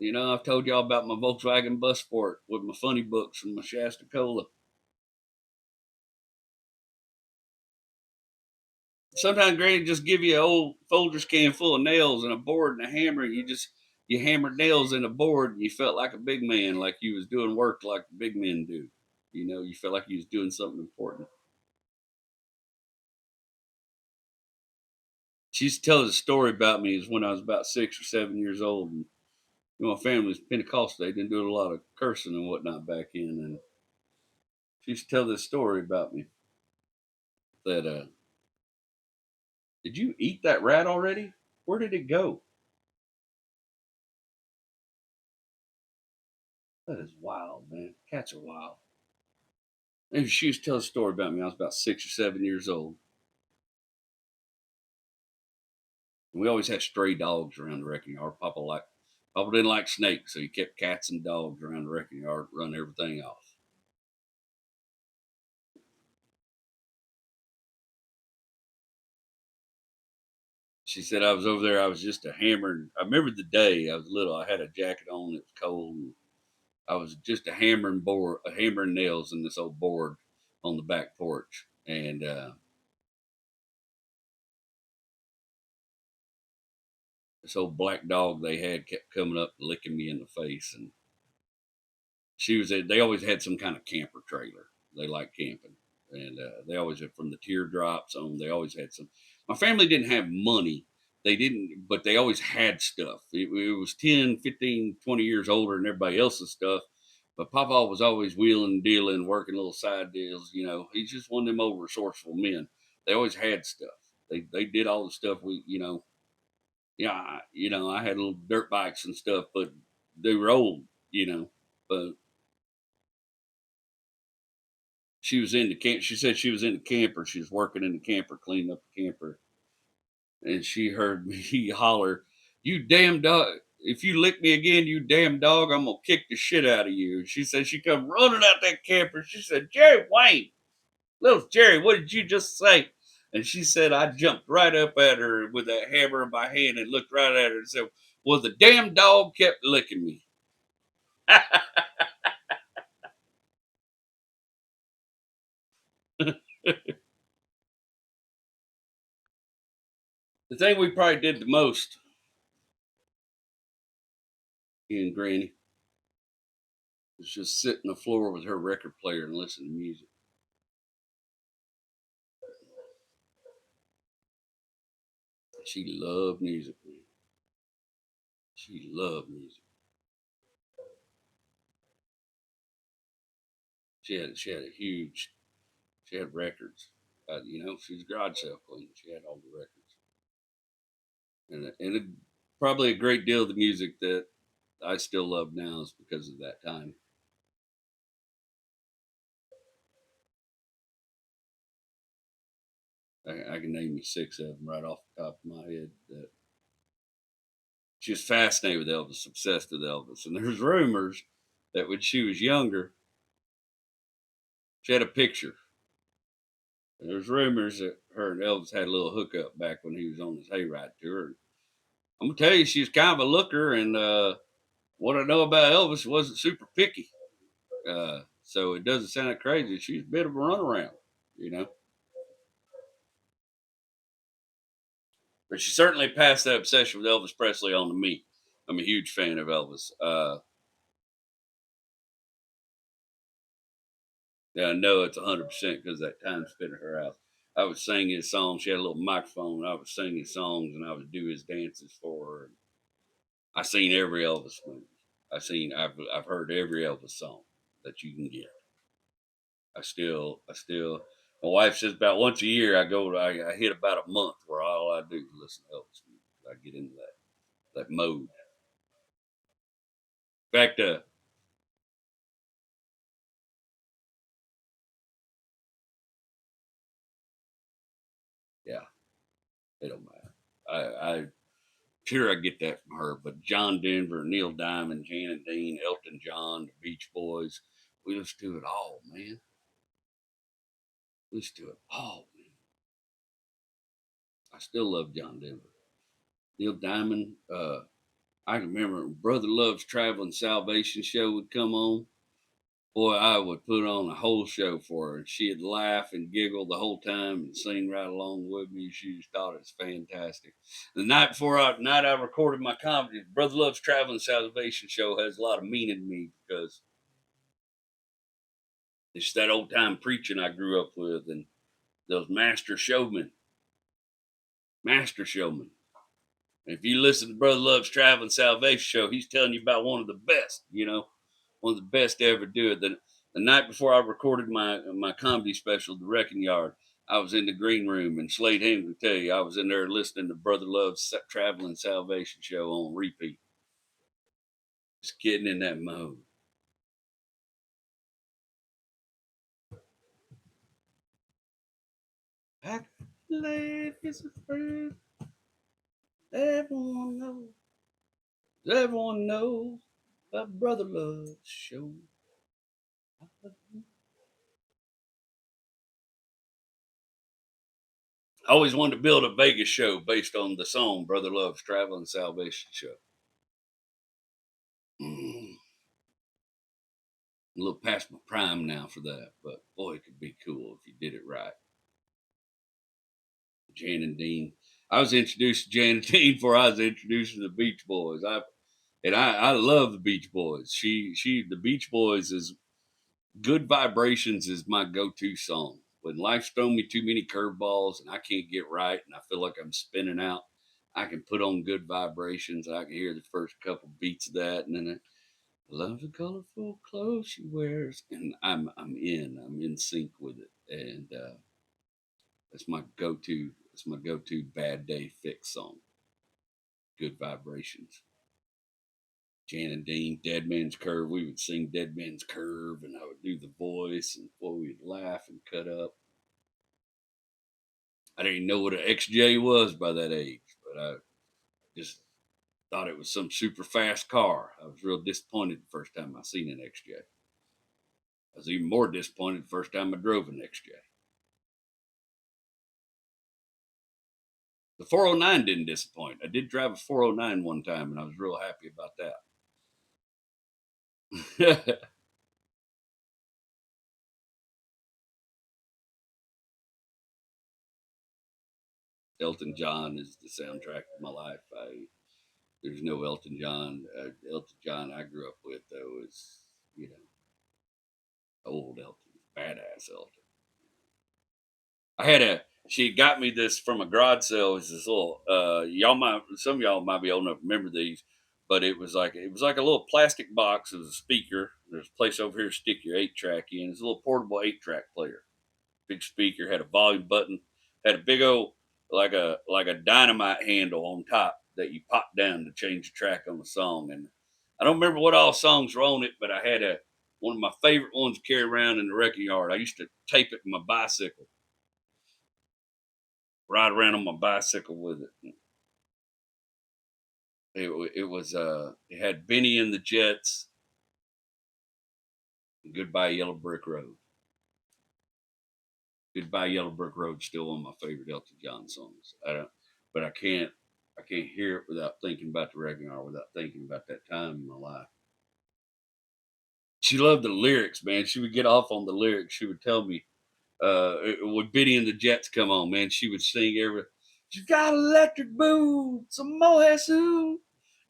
You know, I've told y'all about my Volkswagen bus fort with my funny books and my Shasta Cola. Sometimes Granny just give you an old Folgers can full of nails and a board and a hammer. You hammered nails in a board and you felt like a big man, like you was doing work like big men do. You know, you felt like you was doing something important. She used to tell us a story about me is when I was about 6 or 7 years old, and you know, my family was Pentecostal. They didn't do a lot of cursing and whatnot back in, and she used to tell this story about me that did you eat that rat already? Where did it go? That is wild, man. Cats are wild. And she used to tell a story about me. I was about 6 or 7 years old. And we always had stray dogs around the wrecking yard. Papa didn't like snakes, so he kept cats and dogs around the wrecking yard, run everything off. She said I was over there. I was just a hammering. I remember the day I was little. I had a jacket on. It was cold. And I was just hammering nails in this old board on the back porch. And this old black dog they had kept coming up and licking me in the face. And they always had some kind of camper trailer. They like camping. And they always had from the teardrops on. They always had some. My family didn't have money. They didn't, but they always had stuff. It was 10, 15, 20 years older than everybody else's stuff. But Papa was always wheeling and dealing, working little side deals. You know, he's just one of them old resourceful men. They always had stuff. They did all the stuff I had little dirt bikes and stuff, but they were old, you know. But she was in the camp. She said she was in the camper. She was working in the camper, cleaning up the camper, and she heard me holler, "You damn dog! If you lick me again, you damn dog, I'm gonna kick the shit out of you." She said she come running out that camper. She said, "Jerry Wayne, little Jerry, what did you just say?" And she said I jumped right up at her with that hammer in my hand and looked right at her and said, "Well, the damn dog kept licking me." The thing we probably did the most, me and Granny, was just sit on the floor with her record player and listen to music. She loved music. She loved music. She had a huge. She had records. She was a garage sale queen. She had all the records, and probably a great deal of the music that I still love now is because of that time. I can name you 6 of them right off the top of my head. That she was fascinated with Elvis, obsessed with Elvis, and there's rumors that when she was younger, she had a picture. And there's rumors that her and Elvis had a little hookup back when he was on his hayride tour. I'm gonna tell you, she's kind of a looker, and what I know about Elvis wasn't super picky. So it doesn't sound like crazy. She's a bit of a runaround, you know. But she certainly passed that obsession with Elvis Presley on to me. I'm a huge fan of Elvis. Yeah, I know it's 100% because that time spent at her house. I would sing his songs. She had a little microphone. I would sing his songs and I would do his dances for her. I seen every Elvis movie. I've heard every Elvis song that you can get. I still. My wife says about once a year I hit about a month where all I do is listen to Elvis music. I get into that mode. In fact, yeah, it don't matter. I sure I get that from her, but John Denver, Neil Diamond, Janet Dean, Elton John, the Beach Boys, we listen to it all, man. Listen to it all, man. I still love John Denver. Neil Diamond, I can remember when Brother Love's Traveling Salvation show would come on. Boy, I would put on a whole show for her. And she'd laugh and giggle the whole time and sing right along with me. She just thought it was fantastic. The night I recorded my comedy, Brother Love's Traveling Salvation show has a lot of meaning to me because it's that old time preaching I grew up with and those master showmen. If you listen to Brother Love's Traveling Salvation show, he's telling you about one of the best, one of the best to ever do it. The night before I recorded my comedy special, The Wrecking Yard, I was in the green room, and Slade Haynes would tell you I was in there listening to Brother Love's Traveling Salvation show on repeat, just getting in that mode. Life is a friend. Everyone knows. Everyone knows about Brother Love's show. I always wanted to build a Vegas show based on the song Brother Love's Traveling Salvation Show. Mm, a little past my prime now for that, but boy, it could be cool if you did it right. Jan and Dean. I was introduced to Jan and Dean before I was introduced to the Beach Boys. I love the Beach Boys. The Beach Boys is Good Vibrations is my go-to song. When life's thrown me too many curveballs and I can't get right and I feel like I'm spinning out, I can put on Good Vibrations. I can hear the first couple beats of that, and then love the colorful clothes she wears, and I'm in sync with it, and that's my go-to. It's my go-to bad day fix song. Good Vibrations. Jan and Dean, Dead Man's Curve. We would sing Dead Man's Curve, and I would do the voice, and boy, we'd laugh and cut up. I didn't even know what an XJ was by that age, but I just thought it was some super fast car. I was real disappointed the first time I seen an XJ. I was even more disappointed the first time I drove an XJ. The 409 didn't disappoint. I did drive a 409 one time, and I was real happy about that. Elton John is the soundtrack of my life. There's no Elton John. Elton John I grew up with though is old Elton, badass Elton. She got me this from a garage sale. It's this little some of y'all might be old enough to remember these. but it was like a little plastic box. It was a speaker. There's a place over here to stick your 8-track in. It's a little portable 8-track player. Big speaker, had a volume button, had a big old like a dynamite handle on top that you pop down to change the track on the song. And I don't remember what all songs were on it, but I had one of my favorite ones to carry around in the wrecking yard. I used to tape it to my bicycle, ride around on my bicycle with it. It had Benny and the Jets, and Goodbye Yellow Brick Road. Goodbye Yellow Brick Road still one of my favorite Elton John songs. But I can't hear it without thinking about the wrecking yard, without thinking about that time in my life. She loved the lyrics, man. She would get off on the lyrics. She would tell me, when Benny and the Jets come on, man, she would sing she's got electric boots, some mohair soon.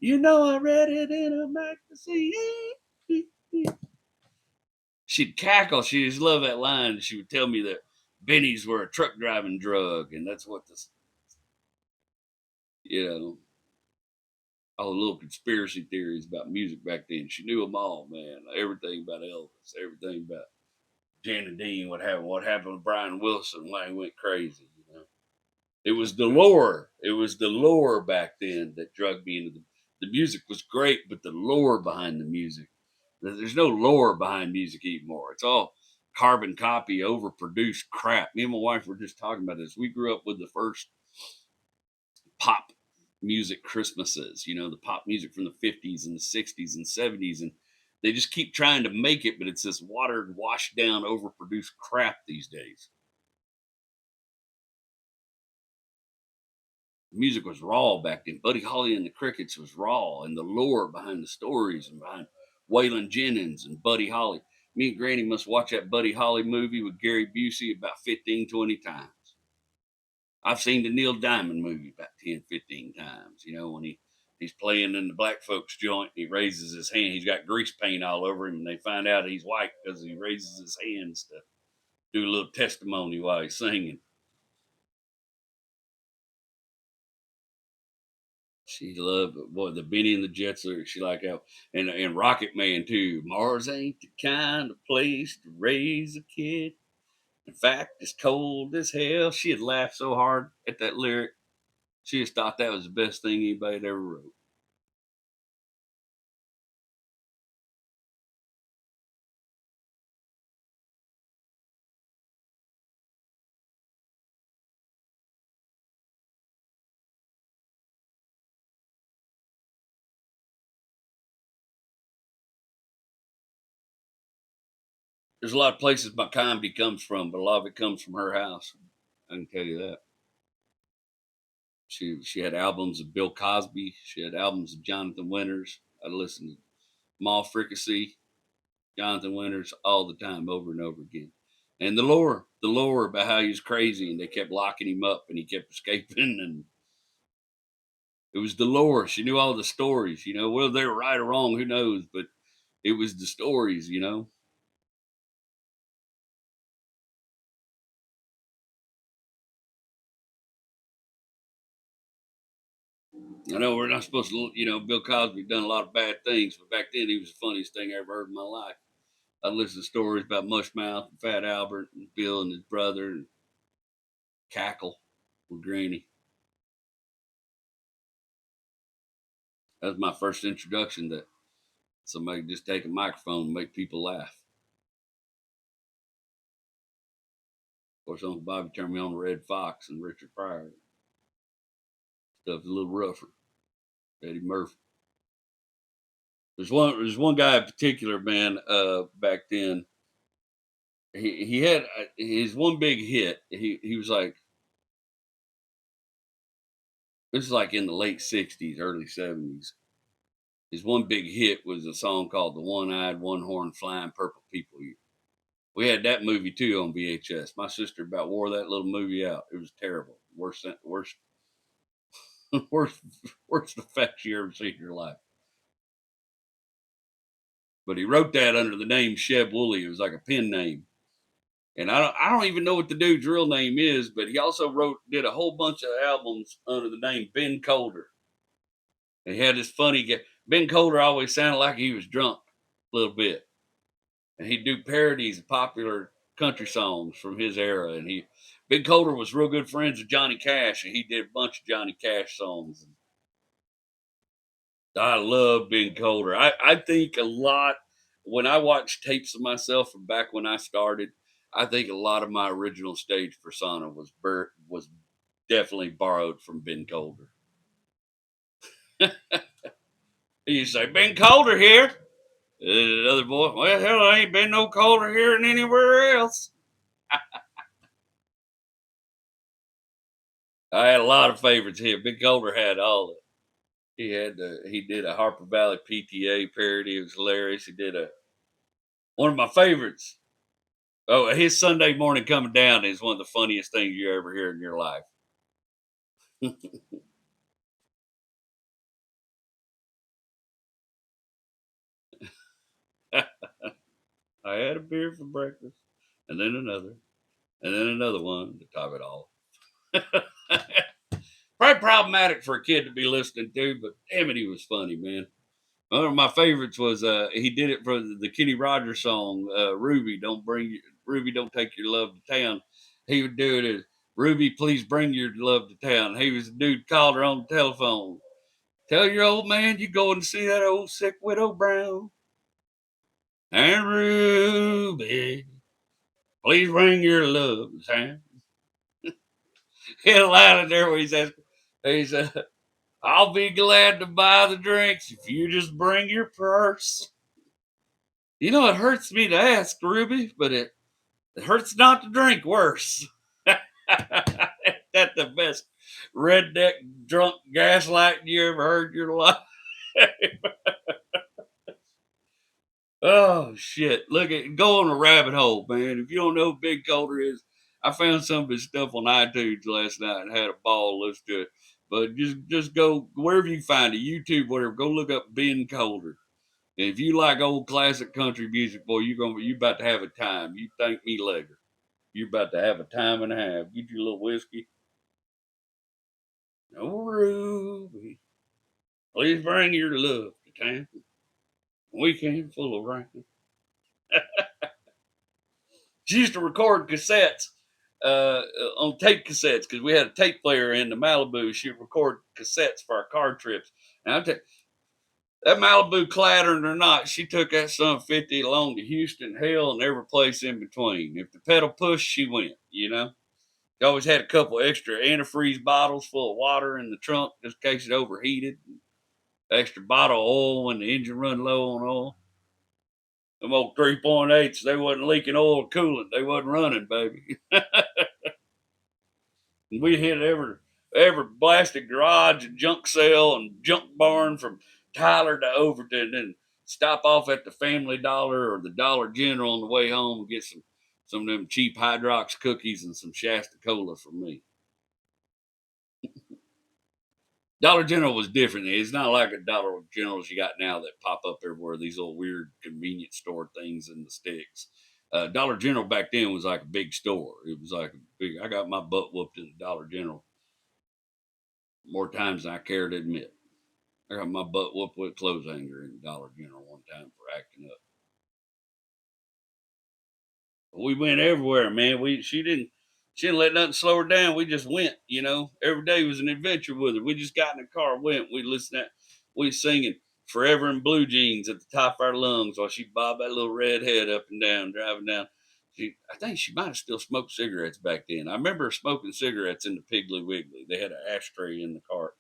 You know I read it in a magazine. She'd cackle. She just loved that line. She would tell me that Bennies were a truck driving drug, and that's what you know, all the little conspiracy theories about music back then. She knew them all, man. Everything about Elvis, everything about Jan and Dean, what happened with Brian Wilson, why he went crazy, you know. It was the lore. It was the lore back then that drugged me into the music was great, but the lore behind the music. There's no lore behind music anymore. It's all carbon copy, overproduced crap. Me and my wife were just talking about this. We grew up with the first pop music Christmases, you know, the pop music from the 50s and the 60s and 70s. And they just keep trying to make it, but it's this watered, washed down, overproduced crap these days. The music was raw back then. Buddy Holly and the Crickets was raw, and the lore behind the stories and behind Waylon Jennings and Buddy Holly. Me and Granny must watch that Buddy Holly movie with Gary Busey about 15, 20 times. I've seen the Neil Diamond movie about 10, 15 times. You know, when he's playing in the black folks joint, and he raises his hand. He's got grease paint all over him, and they find out he's white because he raises his hands to do a little testimony while he's singing. She loved, boy, the Benny and the Jets lyrics. She liked out, and Rocket Man too. Mars ain't the kind of place to raise a kid. In fact, it's cold as hell. She had laughed so hard at that lyric. She just thought that was the best thing anybody had ever wrote. There's a lot of places my comedy comes from, but a lot of it comes from her house. I can tell you that. She had albums of Bill Cosby. She had albums of Jonathan Winters. I listened to Ma Fricassee, Jonathan Winters all the time, over and over again. And the lore about how he was crazy and they kept locking him up and he kept escaping, and it was the lore. She knew all the stories, you know. Whether they were right or wrong, who knows? But it was the stories, you know. I know we're not supposed to, you know, Bill Cosby done a lot of bad things, but back then he was the funniest thing I ever heard in my life. I listened to stories about Mushmouth and Fat Albert and Bill and his brother and Cackle with Granny. That was my first introduction to somebody just take a microphone and make people laugh. Of course, Uncle Bobby turned me on to Red Fox and Richard Pryor. Stuff's a little rougher. Eddie Murphy. There's one guy in particular, man, back then. He had his one big hit. He was like, this is like in the late '60s, early '70s. His one big hit was a song called "The One-Eyed, One-Horned, Flying Purple People." We had that movie too on VHS. My sister about wore that little movie out. It was terrible. Worst, worst, worst effect you ever seen in your life. But he wrote that under the name Sheb Woolley. It was like a pen name. And I don't even know what the dude's real name is, but he also did a whole bunch of albums under the name Ben Calder. And he had this funny guy. Ben Colder always sounded like he was drunk a little bit, and he'd do parodies of popular country songs from his era. And Ben Colder was real good friends with Johnny Cash, and he did a bunch of Johnny Cash songs. I love Ben Colder. I think a lot when I watch tapes of myself from back when I started. I think a lot of my original stage persona was definitely borrowed from Ben Colder. You say Ben Colder here. Another boy. Well, hell, I ain't been no colder here than anywhere else. I had a lot of favorites here. Ben Colder had all of it. He did a Harper Valley PTA parody. It was hilarious. He did one of my favorites. Oh, his Sunday morning coming down is one of the funniest things you ever hear in your life. I had a beer for breakfast, and then another, and then another one to top it all. Probably problematic for a kid to be listening to, but damn it, he was funny, man. One of my favorites was he did it for the Kenny Rogers song Ruby, don't take your love to town. He would do it as Ruby, please bring your love to town. He was a dude called her on the telephone. Tell your old man you go and see that old sick widow Brown. And Ruby, please bring your love to town. He had a line in there where he said, I'll be glad to buy the drinks if you just bring your purse. You know, it hurts me to ask, Ruby, but it hurts not to drink worse. That's the best redneck drunk gaslighting you ever heard in your life. Oh shit! Go on a rabbit hole, man. If you don't know who Big Colder is, I found some of his stuff on iTunes last night and had a ball. Listening to it. But just go wherever you find it, YouTube, whatever. Go look up Ben Colder. And if you like old classic country music, boy, you about to have a time. You thank me later. You about to have a time and a half. Get you a little whiskey. Oh, Ruby, please bring your love to town. Weekend full of rain. She used to record cassettes on tape cassettes because we had a tape player in the Malibu. She'd record cassettes for our car trips. And I tell you, that Malibu, clattering or not, she took that son 50 along to Houston, hell, and every place in between. If the pedal pushed, she went, you know. She always had a couple extra antifreeze bottles full of water in the trunk just in case it overheated. Extra bottle of oil when the engine run low on oil. Them old 3.8s, they wasn't leaking oil or coolant. They wasn't running, baby. And we hit every blasted garage and junk sale and junk barn from Tyler to Overton, and stop off at the Family Dollar or the Dollar General on the way home and get some of them cheap Hydrox cookies and some Shasta Cola for me. Dollar General was different. It's not like a Dollar Generals you got now that pop up everywhere. These old weird convenience store things in the sticks. Dollar General back then was like a big store. It was like a big. I got my butt whooped in the Dollar General more times than I care to admit. I got my butt whooped with a clothes hanger in the Dollar General one time for acting up. But we went everywhere, man. She didn't let nothing slow her down. We just went, you know. Every day was an adventure with her. We just got in the car, went. We singing Forever in Blue Jeans at the top of our lungs while she bobbed that little red head up and down, driving down. I think she might have still smoked cigarettes back then. I remember her smoking cigarettes in the Piggly Wiggly. They had an ashtray in the car.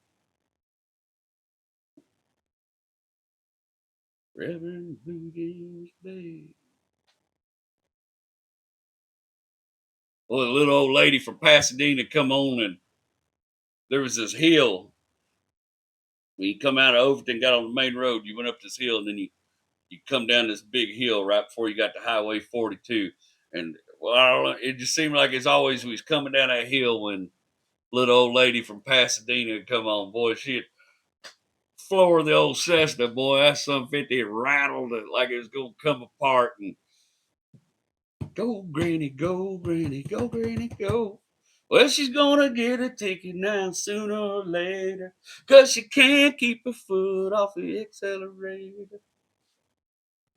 Forever in Blue Jeans, babe. Well, a little old lady from Pasadena come on, and there was this hill. When you come out of Overton, got on the main road, you went up this hill, and then you come down this big hill right before you got to Highway 42. And well, I don't know, it just seemed like it's always we was coming down that hill when little old lady from Pasadena would come on. Boy, she'd floor the old Cessna, boy. That some 50 rattled it like it was gonna come apart. And go, Granny, go, Granny, go, Granny, go. Well, she's gonna get a ticket now sooner or later, 'cause she can't keep her foot off the accelerator.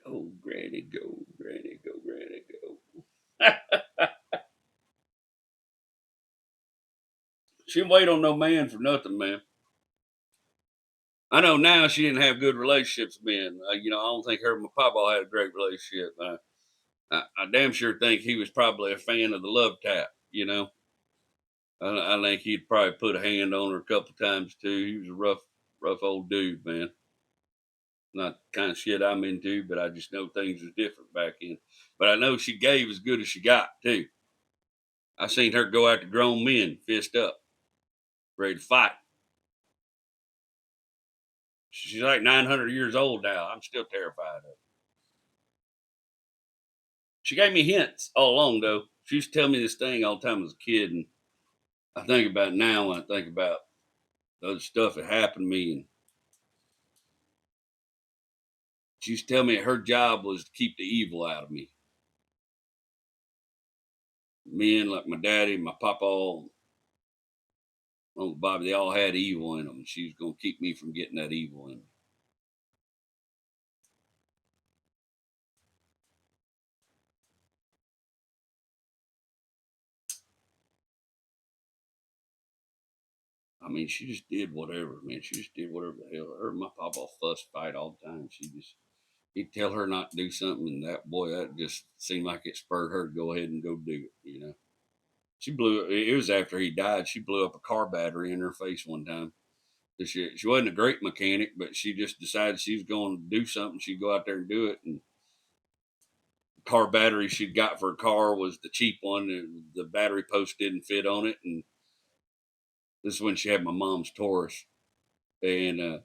Go, granny, go, granny, go, granny, go. She didn't wait on no man for nothing, man. I know now she didn't have good relationships with men. I don't think her and my papa had a great relationship. I damn sure think he was probably a fan of the love tap. I think he'd probably put a hand on her a couple times too. He was a rough old dude, man. Not the kind of shit I'm into, but I just know things was different back then. But I know she gave as good as she got too. I seen her go after grown men, fist up, ready to fight. She's like 900 years old now. I'm still terrified of her. She gave me hints all along, though. She used to tell me this thing all the time as a kid, and I think about it now when I think about the other stuff that happened to me. And she used to tell me her job was to keep the evil out of me. Men like my daddy, my papa, Uncle Bobby, they all had evil in them. She was going to keep me from getting that evil in me. I mean, she just did whatever, man. She just did whatever the hell. Her and my papa fuss fight all the time. He'd tell her not to do something, and that just seemed like it spurred her to go ahead and go do it. It was after he died. She blew up a car battery in her face one time. She wasn't a great mechanic, but she just decided she was going to do something. She'd go out there and do it. And the car battery she'd got for a car was the cheap one. And the battery post didn't fit on it. And this is when she had my mom's Taurus. And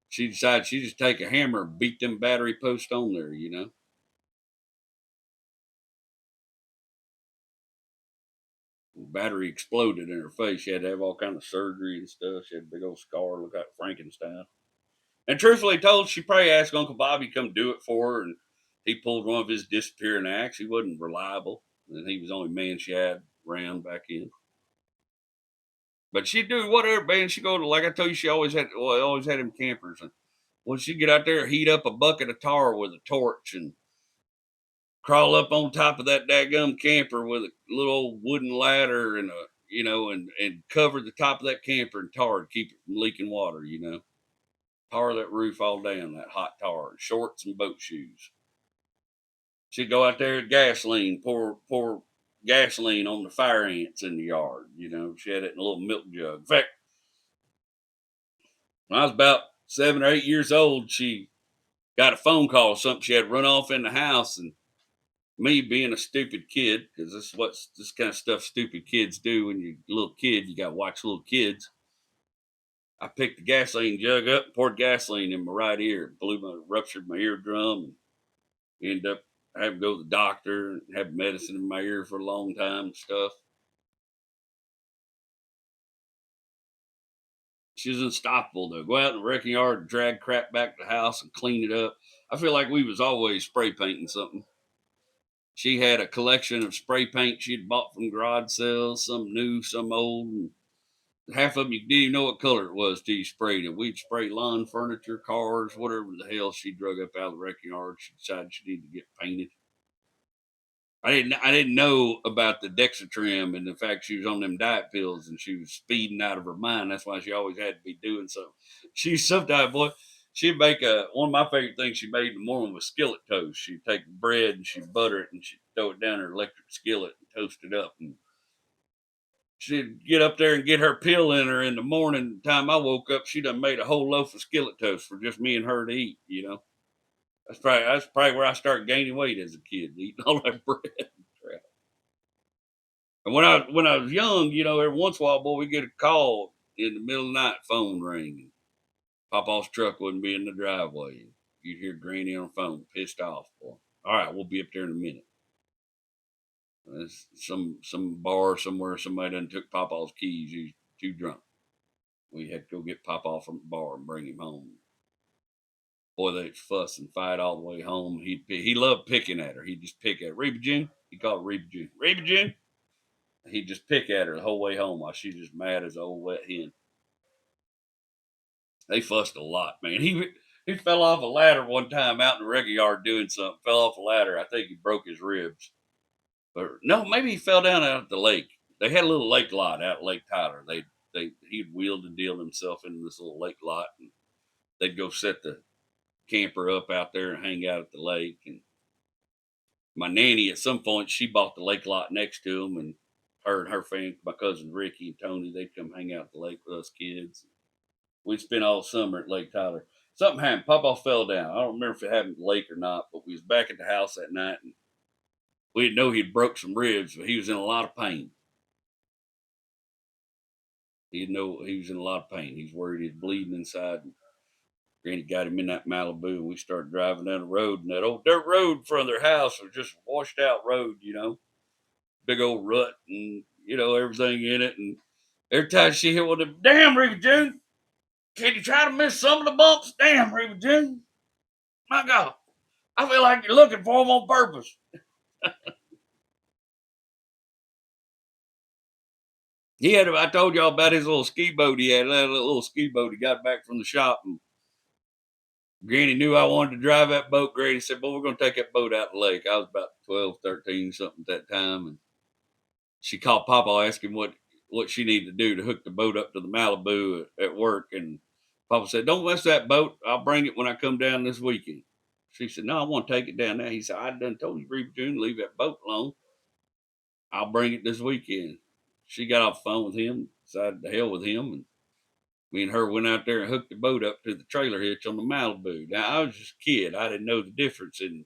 she decided she'd just take a hammer and beat them battery posts on there. The battery exploded in her face. She had to have all kind of surgery and stuff. She had a big old scar, look like Frankenstein. And truthfully told, she probably asked Uncle Bobby to come do it for her, and he pulled one of his disappearing acts. He wasn't reliable, and he was the only man she had around back in. But she'd do whatever, man. She'd go to, like I told you, always had him campers. And when she'd get out there, heat up a bucket of tar with a torch and crawl up on top of that daggum camper with a little old wooden ladder and and cover the top of that camper in tar to keep it from leaking water. Tar that roof all down, that hot tar, shorts and boat shoes. She'd go out there with gasoline, pour gasoline on the fire ants in the yard. She had it in a little milk jug. In fact, when I was about 7 or 8 years old, she got a phone call, something she had run off in the house, and me being a stupid kid, because this kind of stuff stupid kids do when you're a little kid, you got to watch little kids. I picked the gasoline jug up and poured gasoline in my right ear, ruptured my eardrum, and ended up having to go to the doctor and have medicine in my ear for a long time and stuff. She was unstoppable though. Go out in the wrecking yard, drag crap back to the house and clean it up. I feel like we was always spray painting something. She had a collection of spray paint she'd bought from garage sales, some new, some old, and half of them you didn't even know what color it was till you sprayed it. We'd spray lawn furniture, cars, whatever the hell she drug up out of the wrecking yard. She decided she needed to get painted. I didn't know about the Dexatrim and the fact she was on them diet pills and she was speeding out of her mind. That's why she always had to be doing something. She's sometimes, boy, she'd make one of my favorite things she made in the morning was skillet toast. She'd take bread and she'd butter it and she'd throw it down her electric skillet and toast it up. And she'd get up there and get her pill in her in the morning. The time I woke up, she done made a whole loaf of skillet toast for just me and her to eat. That's probably where I started gaining weight as a kid, eating all that bread. And when I was young, every once in a while, boy, we get a call in the middle of the night, phone ring, and Papa's truck wouldn't be in the driveway. And you'd hear Granny on the phone, pissed off. Boy, all right, we'll be up there in a minute. There's some bar somewhere, somebody done took Papa's keys. He's too drunk. We had to go get Papa from the bar and bring him home. Boy, they'd fuss and fight all the way home. He loved picking at her. He'd just pick at her. Reba June. He called her Reba June. Reba June. He'd just pick at her the whole way home while she's just mad as an old wet hen. They fussed a lot, man. He fell off a ladder one time out in the regular yard doing something. Fell off a ladder. I think he broke his ribs. Or no, maybe he fell down out at the lake. They had a little lake lot out at Lake Tyler. He'd wheeled and dealed himself into this little lake lot, and they'd go set the camper up out there and hang out at the lake. And my nanny, at some point, she bought the lake lot next to him, and her family, my cousin Ricky and Tony, they'd come hang out at the lake with us kids. We'd spend all summer at Lake Tyler. Something happened. Papa fell down. I don't remember if it happened at the lake or not, but we was back at the house that night, and we didn't know he'd broke some ribs, but he was in a lot of pain. He didn't know he was in a lot of pain. He's worried he's bleeding inside. And Granny got him in that Malibu, and we started driving down the road. And that old dirt road in front of their house was just a washed out road, big old rut and, everything in it. And every time she hit one of them, damn, Reba June, can you try to miss some of the bumps? Damn, Reba June. My God, I feel like you're looking for them on purpose. I told y'all about his little ski boat he had. That little ski boat he got back from the shop. And Granny knew I wanted to drive that boat. Granny said, "Boy, we're going to take that boat out the lake." I was about 12, 13, something at that time. And she called Papa, asking what she needed to do to hook the boat up to the Malibu at work. And Papa said, "Don't mess that boat. I'll bring it when I come down this weekend." She said, "No, I want to take it down now." He said, "I done told you, Reba June, leave that boat alone. I'll bring it this weekend." She got off the phone with him, decided to hell with him, and me and her went out there and hooked the boat up to the trailer hitch on the Malibu. Now, I was just a kid. I didn't know the difference in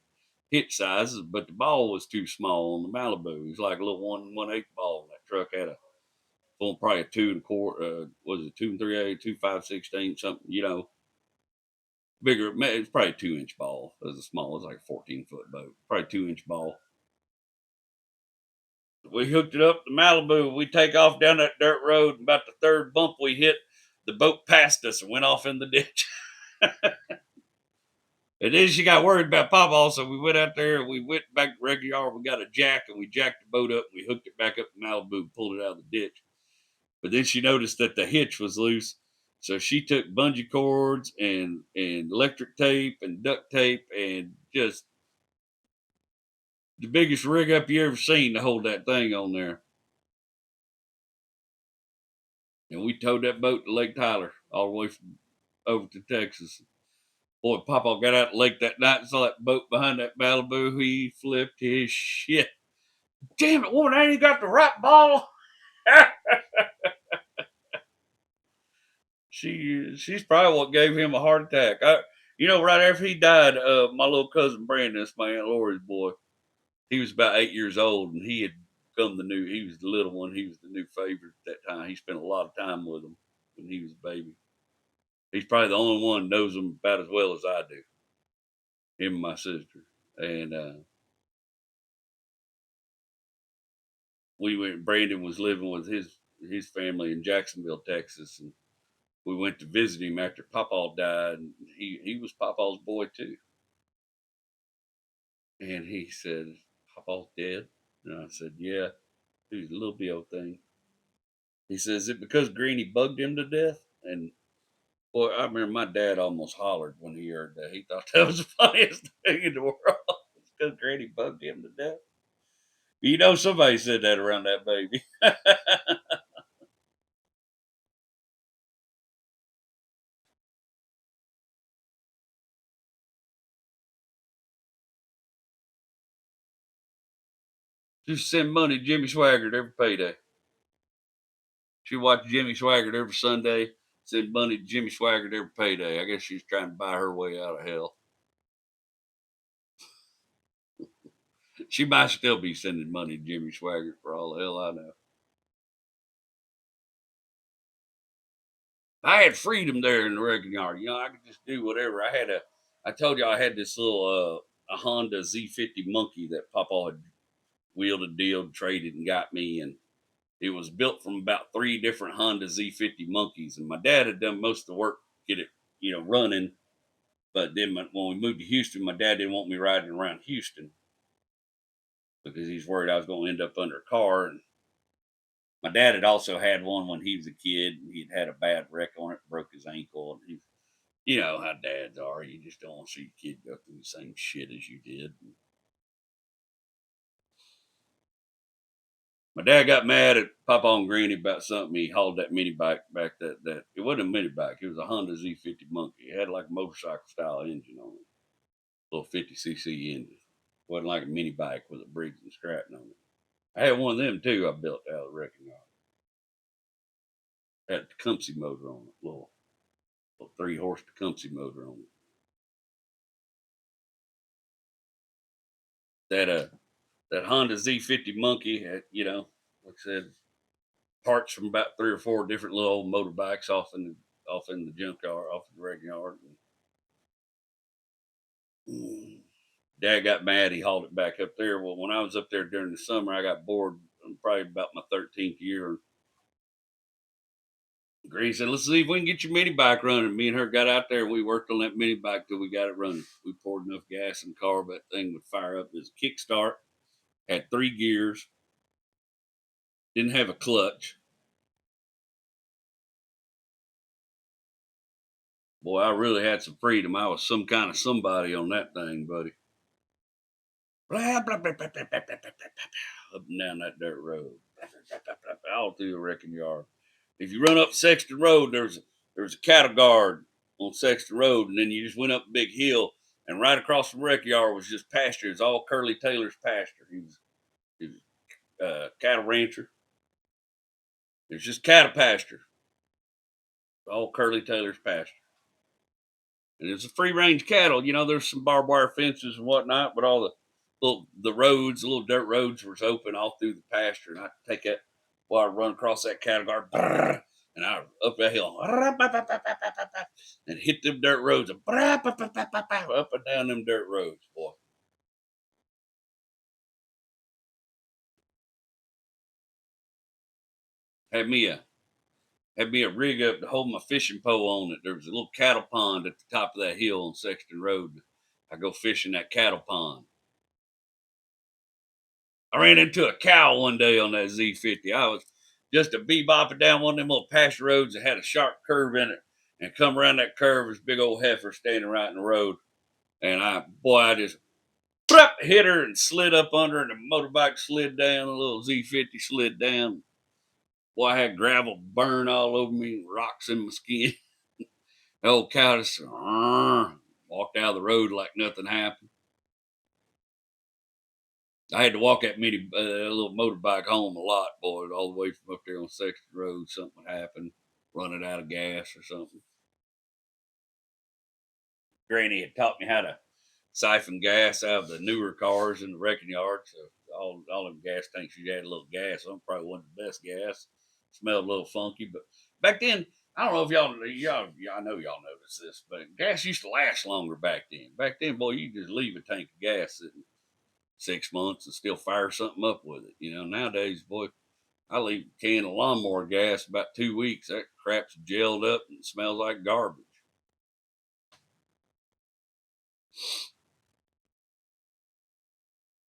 hitch sizes, but the ball was too small on the Malibu. It was like a little 1/1/8 ball. That truck had probably a 2 1/4, was it 2 3/8, 2 5/16, something, bigger. It's probably a 2-inch ball. It was a small, it was like a 14-foot boat, probably 2-inch ball. We hooked it up to Malibu. We take off down that dirt road. About the third bump we hit, the boat passed us and went off in the ditch. And then she got worried about Papa, so we went out there and we went back to regular yard. We got a jack and we jacked the boat up and we hooked it back up to Malibu and pulled it out of the ditch. But then she noticed that the hitch was loose. So she took bungee cords and electric tape and duct tape and just the biggest rig up you ever seen to hold that thing on there. And we towed that boat to Lake Tyler all the way from over to Texas. Boy, Papa got out the lake that night and saw that boat behind that Malibu. He flipped his shit. Damn it, woman, I ain't got the right ball. She's probably what gave him a heart attack. Right after he died, my little cousin Brandon, that's my Aunt Lori's boy, he was about 8 years old, and he had he was the little one. He was the new favorite at that time. He spent a lot of time with him when he was a baby. He's probably the only one that knows him about as well as I do. Him and my sister. And Brandon was living with his family in Jacksonville, Texas, and we went to visit him after Papa died, and he was Papa's boy too. And he said, "Papa's dead?" And I said, "Yeah, he was a little old thing." He says, "Is it because Granny bugged him to death?" And boy, I remember my dad almost hollered when he heard that. He thought that was the funniest thing in the world. It's because Granny bugged him to death. Somebody said that around that baby. Just send money to Jimmy Swaggart every payday. She watched Jimmy Swaggart every Sunday, send money to Jimmy Swaggart every payday. I guess she's trying to buy her way out of hell. She might still be sending money to Jimmy Swaggart for all the hell I know. I had freedom there in the wrecking yard. I could just do whatever. I told you I had this little a Honda Z50 Monkey that Papa had wheeled a deal, traded, and got me. And it was built from about 3 different Honda Z50 Monkeys. And my dad had done most of the work to get it, running. But then when we moved to Houston, my dad didn't want me riding around Houston because he's worried I was going to end up under a car. And My dad had also had one when he was a kid. He'd had a bad wreck on it, broke his ankle, and you know how dads are. You just don't want to see your kid go through the same shit as you did. My dad got mad at Papa and Granny about something. He hauled that mini bike back. That it wasn't a mini bike. It was a Honda Z50 Monkey. It had like a motorcycle style engine on it, little 50cc engine. Wasn't like a mini bike with a Briggs and Stratton on it. I had one of them too. I built out of the wrecking yard. Had a Tecumseh motor on it, little 3-horse Tecumseh motor on it. That Honda Z50 Monkey had, like I said, parts from about 3 or 4 different little old motorbikes off in the junkyard, off in the wrecking yard. Dad got mad. He hauled it back up there. Well, when I was up there during the summer, I got bored. Probably about my 13th year. Granny said, "Let's see if we can get your mini bike running." Me and her got out there and we worked on that mini bike till we got it running. We poured enough gas in the car, but that thing would fire up. It was a kickstart, had 3 gears, didn't have a clutch. Boy, I really had some freedom. I was some kind of somebody on that thing, buddy. Blah, blah, blah, blah, blah, blah, blah, blah, blah, up and down that dirt road, all through the wrecking yard. If you run up Sexton Road, there's a cattle guard on Sexton Road, and then you just went up a big hill, and right across from the wrecking yard was just pasture. It's all Curly Taylor's pasture. He was a cattle rancher. It's just cattle pasture, all Curly Taylor's pasture. And it's a free range cattle. There's some barbed wire fences and whatnot, but all the roads, the little dirt roads, was open all through the pasture. And I take that while I run across that cattle guard, and I up that hill and hit them dirt roads, up and down them dirt roads, boy. Had me a rig up to hold my fishing pole on it. There was a little cattle pond at the top of that hill on Sexton Road. I go fishing that cattle pond. I ran into a cow one day on that Z50. I was just a bebopping down one of them little pasture roads that had a sharp curve in it. And come around that curve, was big old heifer standing right in the road. And I just hit her and slid up under her, and the motorbike slid down, the little Z50 slid down. Boy, I had gravel burn all over me, rocks in my skin. The old cow just walked out of the road like nothing happened. I had to walk that little motorbike home a lot, boy, all the way from up there on Sexton Road. Something would happen, running out of gas or something. Granny had taught me how to siphon gas out of the newer cars in the wrecking yard. So all them gas tanks, you had a little gas on. Probably wasn't the best gas. Smelled a little funky, but back then, I don't know if I know y'all noticed this, but gas used to last longer back then. Back then, boy, you just leave a tank of gas sitting 6 months and still fire something up with it. Nowadays, boy, I leave a can of lawnmower gas about 2 weeks. That crap's gelled up and smells like garbage.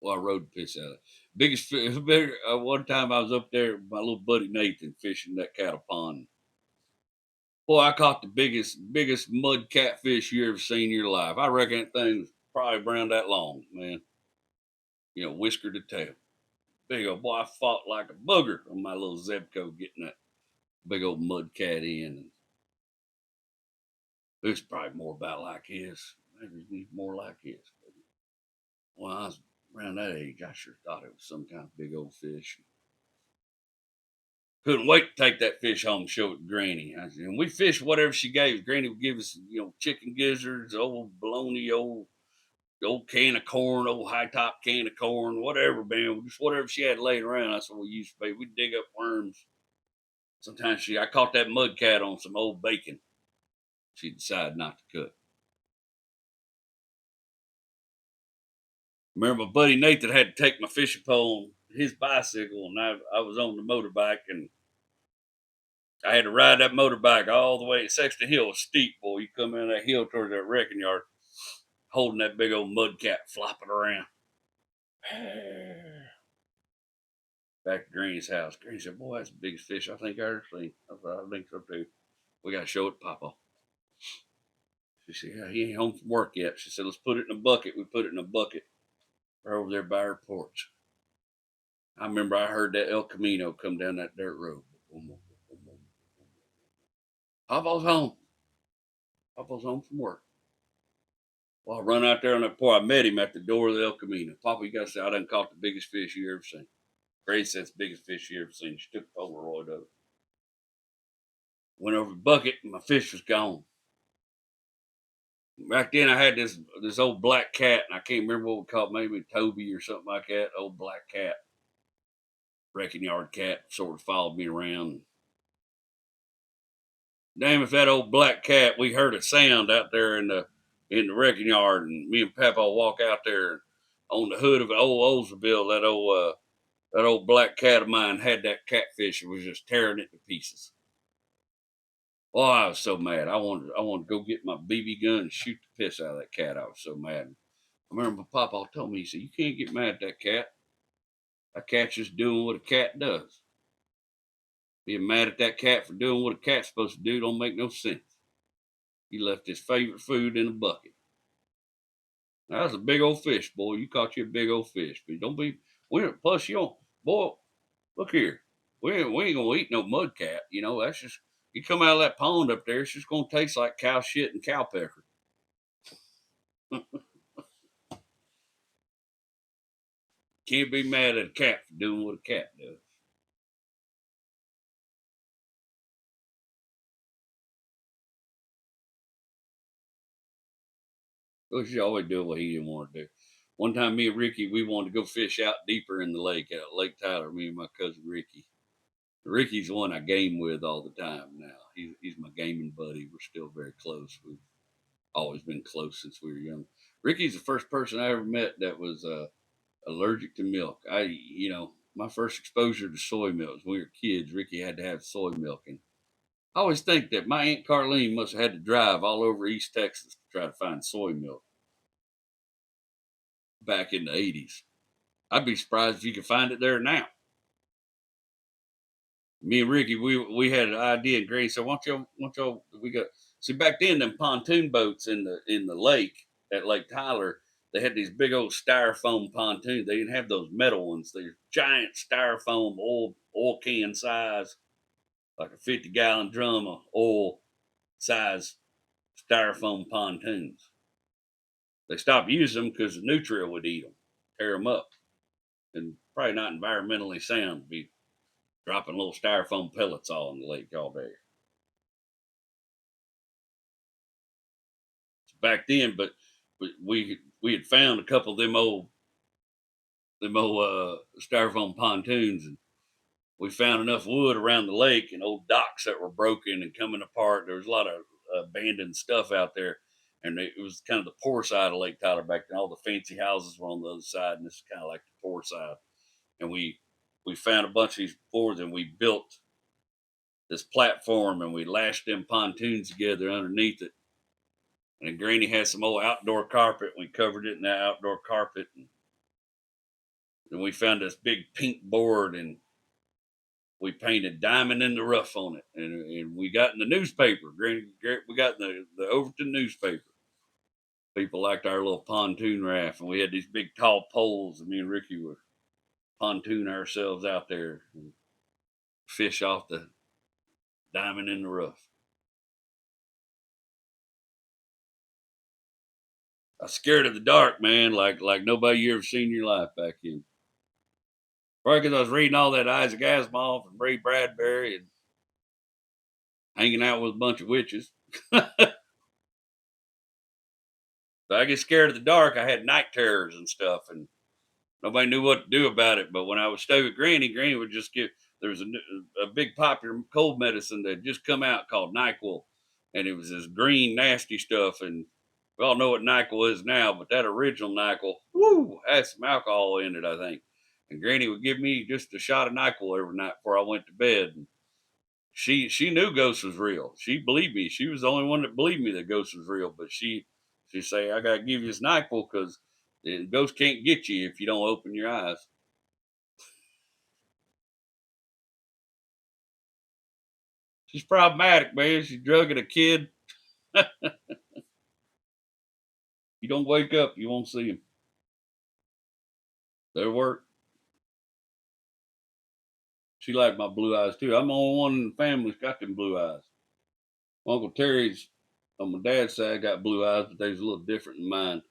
Well, I rode the piss out of it. One time I was up there with my little buddy Nathan fishing that cattle pond. Boy, I caught the biggest mud catfish you ever seen in your life. I reckon that thing was probably around that long, man. Whisker to tail. Big old boy, I fought like a booger on my little Zebco getting that big old mud cat in. It was probably more about like his. Maybe he's more like his. When I was around that age, I sure thought it was some kind of big old fish. Couldn't wait to take that fish home and show it to Granny. And we fished whatever she gave. Granny would give us, chicken gizzards, old bologna, old can of corn, old high top can of corn, whatever, man. Just whatever she had laying around. That's what we used to pay. We'd dig up worms. Sometimes I caught that mud cat on some old bacon. She decided not to cook. Remember, my buddy Nathan had to take my fishing pole on his bicycle, and I was on the motorbike, and I had to ride that motorbike all the way. Sexton Hill was steep, boy. You come in that hill towards that wrecking yard, holding that big old mud cat flopping around. back to Granny's house. Granny said, "Boy, that's the biggest fish I think I ever seen." I thought, "I think so too." We got to show it to Papa. She said, "Yeah, he ain't home from work yet." She said, "Let's put it in a bucket." We put it in a bucket right over there by our porch. I remember I heard that El Camino come down that dirt road. Papa's home. Papa's home from work. Well, I run out there on that porch. I met him at the door of the El Camino. "Papa, you got to say I done caught the biggest fish you ever seen." Grace said, "It's the biggest fish you ever seen." She took the Polaroid of it. Went over the bucket and my fish was gone. Back then I had this old black cat, and I can't remember what we called it, maybe Toby or something like that. Old black cat, wrecking yard cat, sort of followed me around. Damn, if that old black cat, we heard a sound out there in the wrecking yard, and me and Papa walk out there on the hood of an old Oldsmobile. That old black cat of mine had that catfish and was just tearing it to pieces. Oh, I was so mad. I wanted to go get my BB gun and shoot the piss out of that cat. I was so mad. I remember my papa told me, he said, "You can't get mad at that cat. That cat's just doing what a cat does. Being mad at that cat for doing what a cat's supposed to do don't make no sense. He left his favorite food in a bucket." That was a big old fish, boy. You caught you a big old fish. But don't be, plus you don't, boy, look here. We ain't gonna eat no mud cat. You know, that's just, you come out of that pond up there, it's just gonna taste like cow shit and cow pecker. Can't be mad at a cat for doing what a cat does. Of course, always do what he didn't want to do. One time, me and Ricky, we wanted to go fish out deeper in the lake, at Lake Tyler. Me and my cousin Ricky. Ricky's the one I game with all the time now. He's my gaming buddy. We're still very close. We've always been close since we were young. Ricky's the first person I ever met that was allergic to milk. My first exposure to soy milk was when we were kids. Ricky had to have soy milk, and I always think that my Aunt Carlene must have had to drive all over East Texas to try to find soy milk back in the 80s. I'd be surprised if you could find it there now. Me and Ricky, we had an idea, and Granny said, "Want y'all, we got, see, back then, them pontoon boats in the lake at Lake Tyler, they had these big old styrofoam pontoons. They didn't have those metal ones. They're giant styrofoam oil can size, like a 50-gallon drum of oil size styrofoam pontoons. They stopped using them because the nutria would eat them, tear them up, and probably not environmentally sound to be dropping little styrofoam pellets all in the lake all day." Back then, but we had found a couple of them old styrofoam pontoons, and we found enough wood around the lake and old docks that were broken and coming apart. There was a lot of abandoned stuff out there, and it was kind of the poor side of Lake Tyler back then. All the fancy houses were on the other side, and this is kind of like the poor side. And we found a bunch of these boards, and we built this platform, and we lashed them pontoons together underneath it. And Granny had some old outdoor carpet. We covered it in that outdoor carpet, and then we found this big pink board, and we painted "Diamond in the Rough" on it, and we got in the newspaper. We got in the Overton newspaper. People liked our little pontoon raft, and we had these big tall poles, and me and Ricky would pontoon ourselves out there and fish off the "Diamond in the Rough." I was scared of the dark, man, like nobody you ever seen in your life back then. Probably because I was reading all that Isaac Asimov and Ray Bradbury and hanging out with a bunch of witches. So I get scared of the dark. I had night terrors and stuff, and nobody knew what to do about it. But when I would stay with Granny, Granny would just give. There was a big popular cold medicine that had just come out called NyQuil, and it was this green nasty stuff. And we all know what NyQuil is now, but that original NyQuil, woo, had some alcohol in it, I think. And Granny would give me just a shot of NyQuil every night before I went to bed. And she knew ghosts was real. She believed me. She was the only one that believed me that ghosts was real. But she say, "I gotta give you this NyQuil because the ghost can't get you if you don't open your eyes." She's problematic, man. She's drugging a kid. You don't wake up, you won't see him. They work. She liked my blue eyes too. I'm the only one in the family that's got them blue eyes. Uncle Terry's on my dad's side got blue eyes, but they's a little different than mine.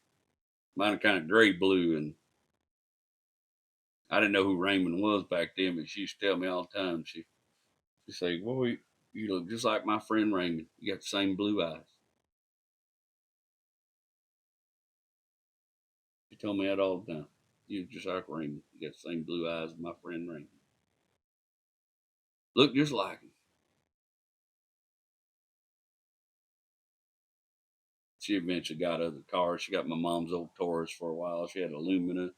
Mine are kind of gray blue, and I didn't know who Raymond was back then, but she used to tell me all the time. She say, "Boy, you look just like my friend Raymond. You got the same blue eyes." She told me that all the time. You just like Raymond. You got the same blue eyes as my friend Raymond. Look just like him. She eventually got other cars. She got my mom's old Taurus for a while. She had a Lumina.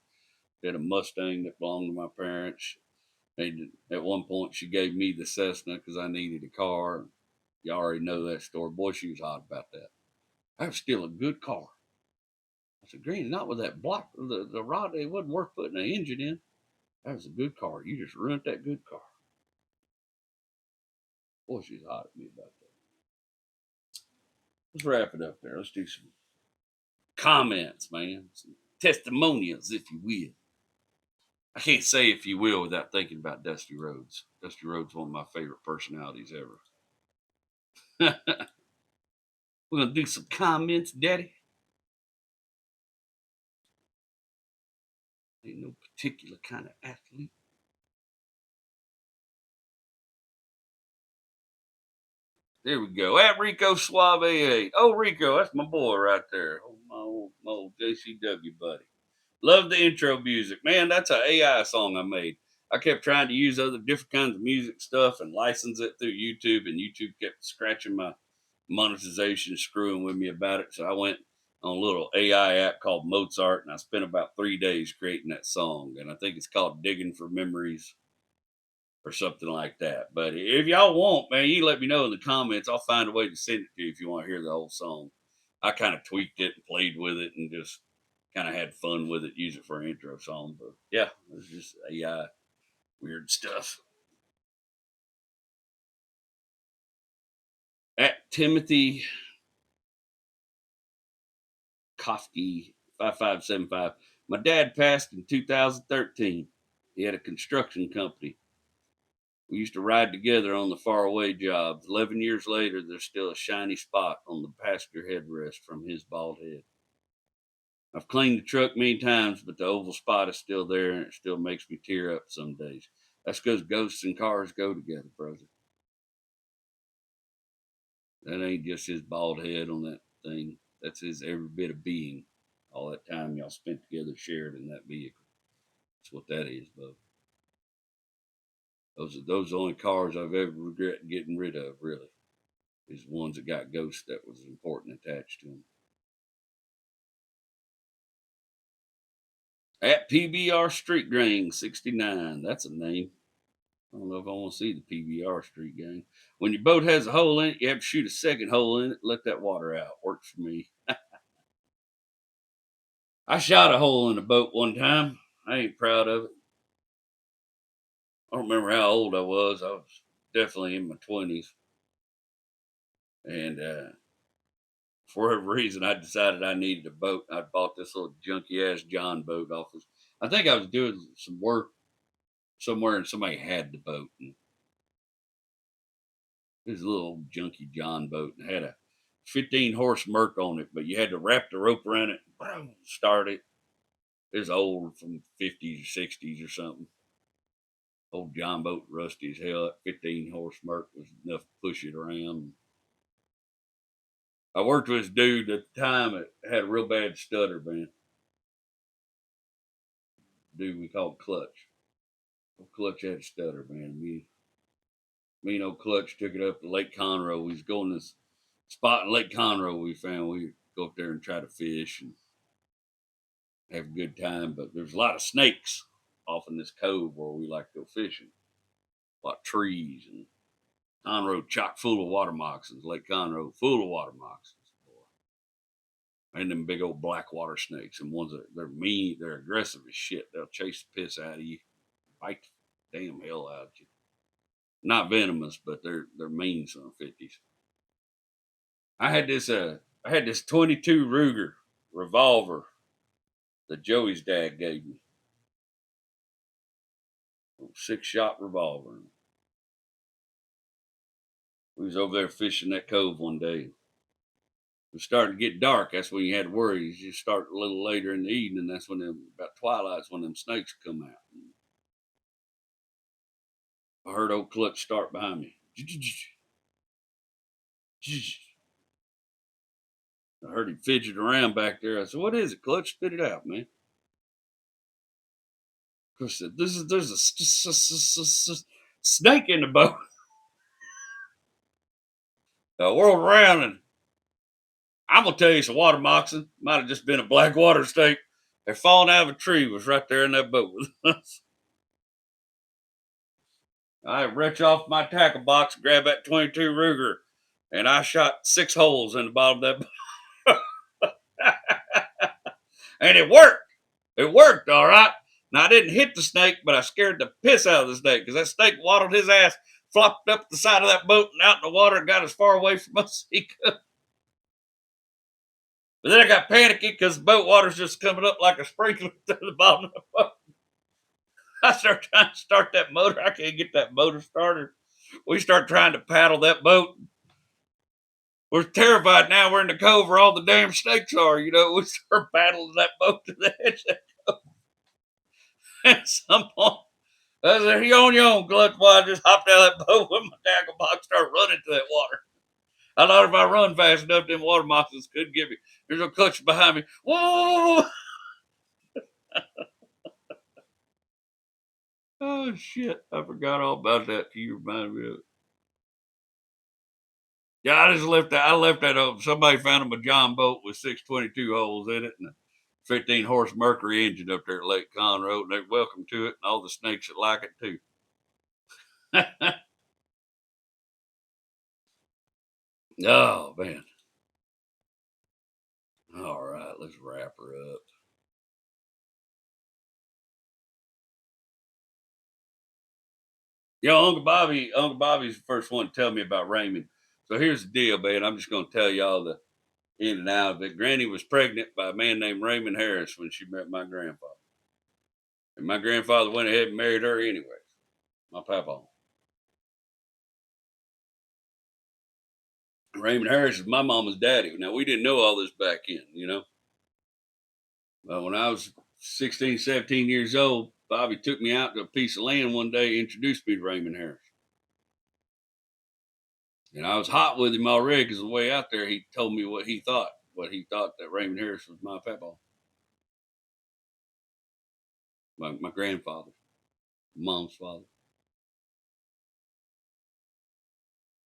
She had a Mustang that belonged to my parents. And at one point, she gave me the Cessna because I needed a car. You already know that story. Boy, she was hot about that. That was still a good car. I said, Granny, not with that block, the rod, it wasn't worth putting an engine in. That was a good car. You just ruined that good car. Boy, she's hot at me about that. Let's wrap it up there. Let's do some comments, man. Some testimonials, if you will. I can't say if you will without thinking about Dusty Rhodes. Dusty Rhodes is one of my favorite personalities ever. We're going to do some comments, Daddy. Ain't no particular kind of athlete. There we go. At Rico Suave 8. Oh, Rico, that's my boy right there. Oh, my old JCW buddy. Love the intro music. Man, that's an AI song I made. I kept trying to use other different kinds of music stuff and license it through YouTube, and YouTube kept scratching my monetization, screwing with me about it. So I went on a little AI app called Mozart, and I spent about 3 days creating that song. And I think it's called Digging for Memories or something like that. But if y'all want, man, you let me know in the comments. I'll find a way to send it to you if you want to hear the whole song. I kind of tweaked it and played with it and just kind of had fun with it, use it for an intro song. But yeah, it's just AI weird stuff. At Timothy Kofke 5575. My dad passed in 2013. He had a construction company. We used to ride together on the faraway jobs. 11 years later, there's still a shiny spot on the passenger headrest from his bald head. I've cleaned the truck many times, but the oval spot is still there, and it still makes me tear up some days. That's because ghosts and cars go together, brother. That ain't just his bald head on that thing. That's his every bit of being. All that time y'all spent together shared in that vehicle. That's what that is, bub. Those are the only cars I've ever regret getting rid of, really. Is the ones that got ghosts that was important attached to them. At PBR Street Gang 69. That's a name. I don't know if I want to see the PBR Street Gang. When your boat has a hole in it, you have to shoot a second hole in it, let that water out. Works for me. I shot a hole in a boat one time. I ain't proud of it. I don't remember how old I was. I was definitely in my 20s. And for whatever reason, I decided I needed a boat. I bought this little junky ass John boat off of. I think I was doing some work somewhere and somebody had the boat. And it was a little junky John boat and had a 15 horse Merc on it, but you had to wrap the rope around it, start it. It was old from 50s or 60s or something. Old John boat, rusty as hell. That 15 horse Merc was enough to push it around. I worked with this dude at the time that had a real bad stutter, man. Dude we called Clutch. Old Clutch had a stutter, man. Me and old Clutch took it up to Lake Conroe. We was going to this spot in Lake Conroe we found. We go up there and try to fish and have a good time. But there's a lot of snakes off in this cove where we like to go fishing. A lot of trees and Conroe chock full of water moccasins. Lake Conroe full of water moccasins. And them big old black water snakes. And ones that they're mean, they're aggressive as shit. They'll chase the piss out of you, bite the damn hell out of you. Not venomous, but they're mean son of 50s. I had this 22 Ruger revolver that Joey's dad gave me. 6-shot revolver. We was over there fishing that cove one day. It started to get dark. That's when you had to worry. You start a little later in the evening. That's when about twilight's when them snakes come out. I heard old Clutch start behind me. I heard him fidget around back there. I said, "What is it, Clutch? Spit it out, man." Clutch said, "There's a snake in the boat." I whirled around and I'm gonna tell you, it's a water moccasin. Might have just been a black water snake. They're falling out of a tree. Was right there in that boat with us. I reach off my tackle box, grab that 22 Ruger, and I shot 6 holes in the bottom of that boat. And it worked. It worked, all right. Now, I didn't hit the snake, but I scared the piss out of the snake because that snake waddled his ass, flopped up the side of that boat and out in the water and got as far away from us as he could. But then I got panicky because the boat water's just coming up like a sprinkler to the bottom of the boat. I start trying to start that motor. I can't get that motor started. We start trying to paddle that boat. We're terrified now. We're in the cove where all the damn snakes are. We start paddling that boat to the edge of that cove. At some point, I said, "You on your own, Clutch." Boy, I just hopped out of that boat with my tackle box, started running to that water. I thought if I run fast enough, them water moccasins couldn't get me. There's a Clutch behind me. Whoa! Oh shit! I forgot all about that. You reminded me of it. Yeah, I just left that. I left that open. Somebody found a John boat with 622 holes in it and a 15-horse Mercury engine up there at Lake Conroe. And they're welcome to it, and all the snakes that like it too. Oh man! All right, let's wrap her up. Uncle Bobby's the first one to tell me about Raymond. So here's the deal, man. I'm just going to tell y'all the in and out of it. Granny was pregnant by a man named Raymond Harris when she met my grandfather. And my grandfather went ahead and married her anyway. My papa. Raymond Harris is my mama's daddy. Now, we didn't know all this back in. But when I was 16, 17 years old, Bobby took me out to a piece of land one day, introduced me to Raymond Harris. And I was hot with him already because the way out there, he told me what he thought that Raymond Harris was my papa, my grandfather, mom's father.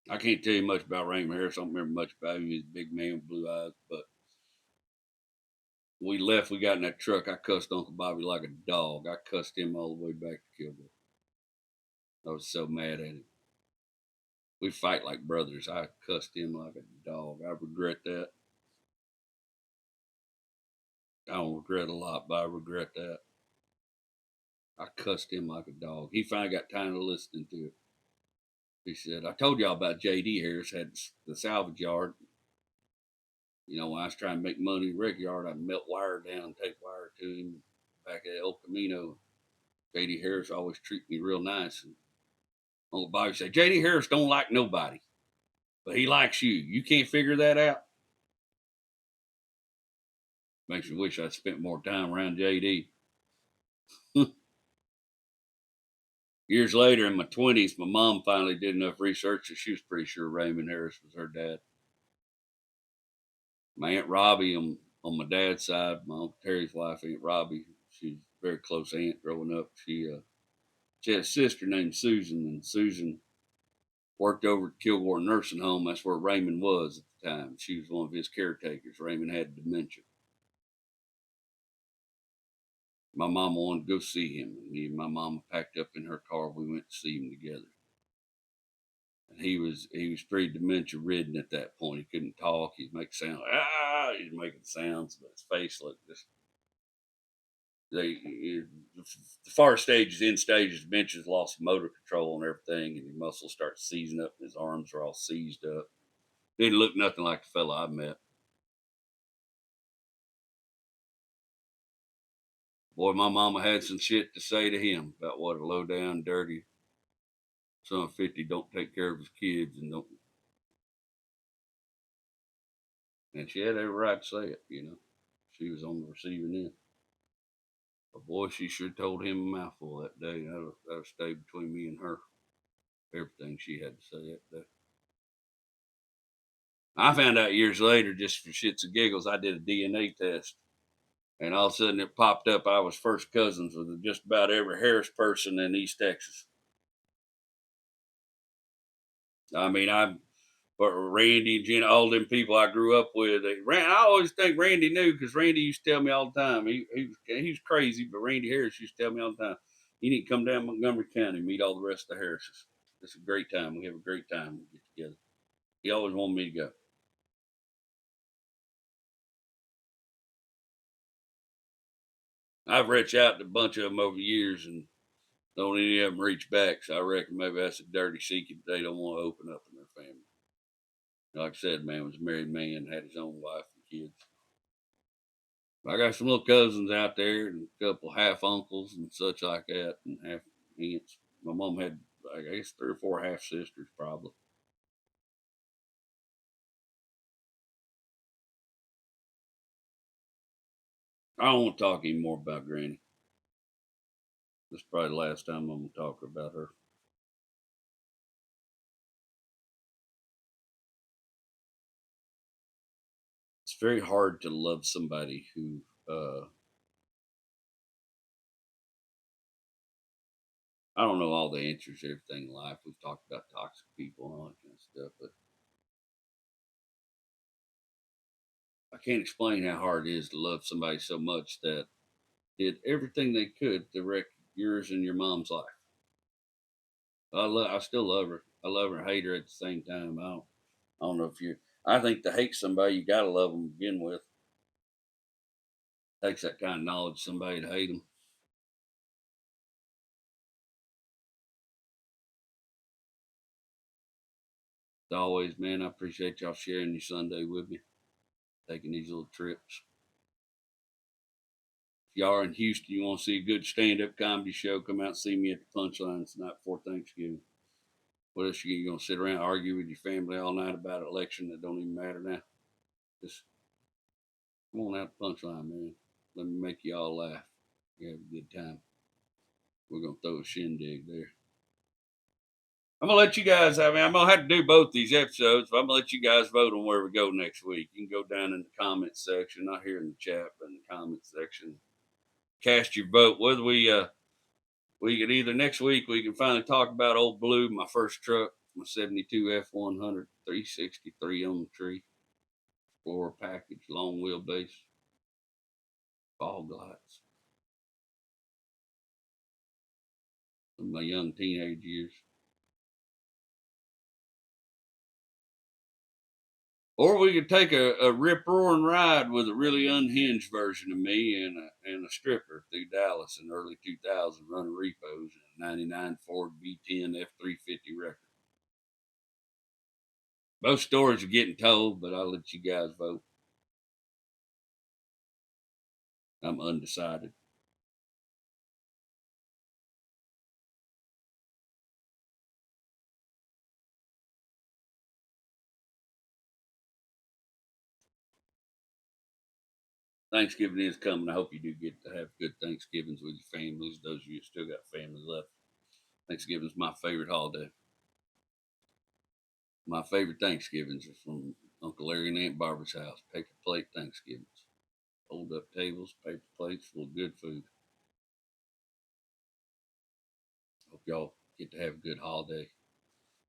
I can't tell you much about Raymond Harris. I don't remember much about him. He's a big man with blue eyes. But we left. We got in that truck. I cussed Uncle Bobby like a dog. I cussed him all the way back to Kilgore. I was so mad at him. We fight like brothers. I cussed him like a dog. I regret that. I don't regret a lot, but I regret that. I cussed him like a dog. He finally got time to listen to it. He said, "I told y'all about J.D. Harris had the salvage yard. When I was trying to make money in the wreck yard, I'd melt wire down, take wire to him back at El Camino. J.D. Harris always treat me real nice." And Uncle Bobby said, "J.D. Harris don't like nobody, but he likes you. You can't figure that out?" Makes me wish I'd spent more time around J.D. Years later, in my 20s, my mom finally did enough research that she was pretty sure Raymond Harris was her dad. My Aunt Robbie on my dad's side, my Uncle Terry's wife, Aunt Robbie, she's a very close aunt growing up. She had a sister named Susan, and Susan worked over at Kilgore Nursing Home. That's where Raymond was at the time. She was one of his caretakers. Raymond had dementia. My mama wanted to go see him. And my mama packed up in her car. We went to see him together. And he was pretty dementia ridden at that point. He couldn't talk. He'd make sounds. He's making sounds, but his face looked just the far stages, end stages, benches lost motor control and everything, and his muscles start seizing up, and his arms are all seized up. Didn't look nothing like the fella I met. Boy, my mama had some shit to say to him about what a low down, dirty son of 50 don't take care of his kids and don't. And she had every right to say it, you know. She was on the receiving end. But boy, she sure told him a mouthful that day. That'll stay between me and her. Everything she had to say that day. I found out years later, just for shits and giggles, I did a DNA test. And all of a sudden it popped up. I was first cousins with just about every Harris person in East Texas. I mean, but Randy and Jenna, all them people I grew up with. I always think Randy knew because Randy used to tell me all the time. He was crazy, but Randy Harris used to tell me all the time. You need to come down Montgomery County and meet all the rest of the Harrises. It's a great time. We have a great time when we get together. He always wanted me to go. I've reached out to a bunch of them over the years and don't any of them reach back. So I reckon maybe that's a dirty secret they don't want to open up in their family. Like I said, man was a married man, had his own wife and kids. I got some little cousins out there and a couple half uncles and such like that, and half aunts. My mom had, I guess, 3 or 4 half sisters, probably. I don't want to talk anymore about Granny. This is probably the last time I'm going to talk about her. It's very hard to love somebody who, I don't know all the answers to everything in life. We've talked about toxic people and all that kind of stuff, but I can't explain how hard it is to love somebody so much that did everything they could to wreck yours and your mom's life. I still love her. I love her and hate her at the same time. I don't know if you. I think to hate somebody, you gotta love them to begin with. Takes that kind of knowledge somebody to hate them. As always, man, I appreciate y'all sharing your Sunday with me, taking these little trips. If y'all are in Houston, you want to see a good stand-up comedy show, come out and see me at the Punchline tonight before Thanksgiving. What else you gonna sit around and argue with your family all night about an election that don't even matter now? Just come on out the Punchline, man. Let me make you all laugh. You have a good time. We're gonna throw a shindig there. I'm gonna let you guys. I mean, I'm gonna have to do both these episodes, but I'm gonna let you guys vote on where we go next week. You can go down in the comments section, not here in the chat, but in the comments section. Cast your vote. Whether we can either next week we can finally talk about Old Blue, my first truck, my '72 F100 363 on the tree, Explorer package, long wheelbase, fog lights, from my young teenage years. Or we could take a rip roaring ride with a really unhinged version of me and a stripper through Dallas in early 2000 running repos in a '99 Ford B10 F350 record. Both stories are getting told, but I'll let you guys vote. I'm undecided. Thanksgiving is coming. I hope you do get to have good Thanksgivings with your families. Those of you who still got family left. Thanksgiving is my favorite holiday. My favorite Thanksgivings are from Uncle Larry and Aunt Barbara's house. Paper plate Thanksgivings. Hold up tables, paper plates full of good food. Hope y'all get to have a good holiday.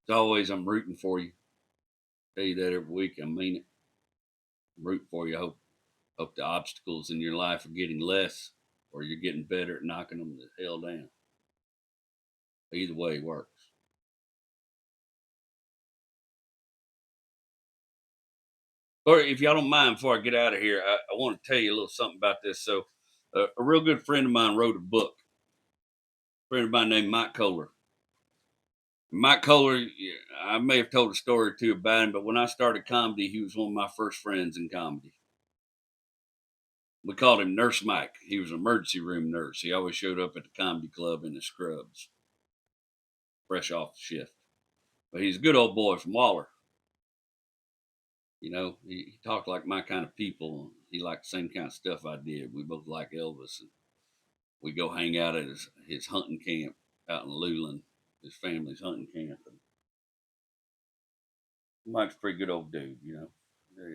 As always, I'm rooting for you. Tell you that every week. I mean it. I'm rooting for you. Hope the obstacles in your life are getting less or you're getting better at knocking them the hell down. Either way works. Or if y'all don't mind, before I get out of here, I want to tell you a little something about this. So A real good friend of mine wrote a book. A friend of mine named Mike Kohler. Mike Kohler, yeah, I may have told a story or two about him, but when I started comedy, he was one of my first friends in comedy. We called him Nurse Mike. He was an emergency room nurse. He always showed up at the comedy club in his scrubs, fresh off the shift. But he's a good old boy from Waller. You know, he talked like my kind of people. He liked the same kind of stuff I did. We both like Elvis. And we go hang out at his hunting camp out in Luland, his family's hunting camp. And Mike's a pretty good old dude, you know.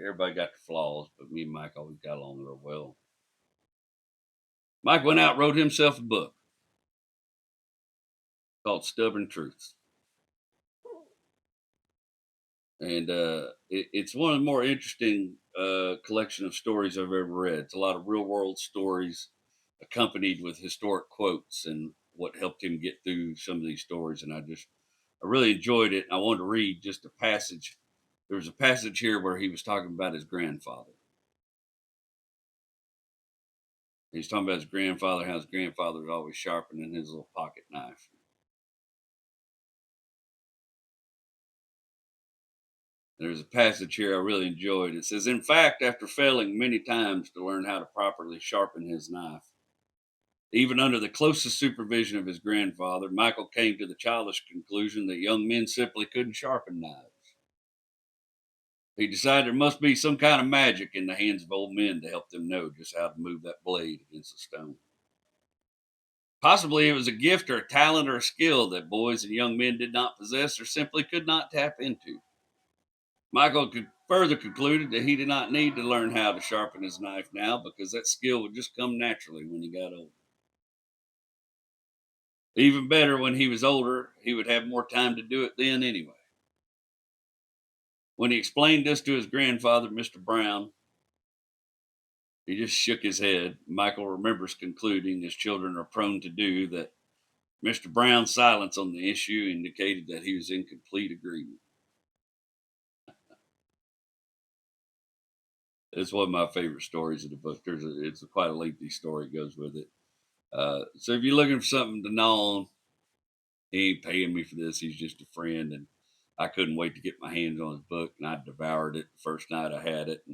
Everybody got their flaws, but me and Mike always got along real well. Mike went out, wrote himself a book called Stubborn Truths. And it's one of the more interesting collection of stories I've ever read. It's a lot of real world stories accompanied with historic quotes and what helped him get through some of these stories. And I really enjoyed it. I wanted to read just a passage. There was a passage here where he was talking about his grandfather. He's talking about his grandfather, how his grandfather was always sharpening his little pocket knife. There's a passage here I really enjoyed. It says, in fact, after failing many times to learn how to properly sharpen his knife, even under the closest supervision of his grandfather, Michael came to the childish conclusion that young men simply couldn't sharpen knives. He decided there must be some kind of magic in the hands of old men to help them know just how to move that blade against the stone. Possibly it was a gift or a talent or a skill that boys and young men did not possess or simply could not tap into. Michael could further concluded that he did not need to learn how to sharpen his knife now because that skill would just come naturally when he got older. Even better, when he was older, he would have more time to do it then anyway. When he explained this to his grandfather, Mr. Brown, he just shook his head. Michael remembers concluding, as children are prone to do, that Mr. Brown's silence on the issue indicated that he was in complete agreement. It's one of my favorite stories in the book. It's quite a lengthy story, goes with it. So if you're looking for something to gnaw on, he ain't paying me for this. He's just a friend, and I couldn't wait to get my hands on his book, and I devoured it the first night I had it.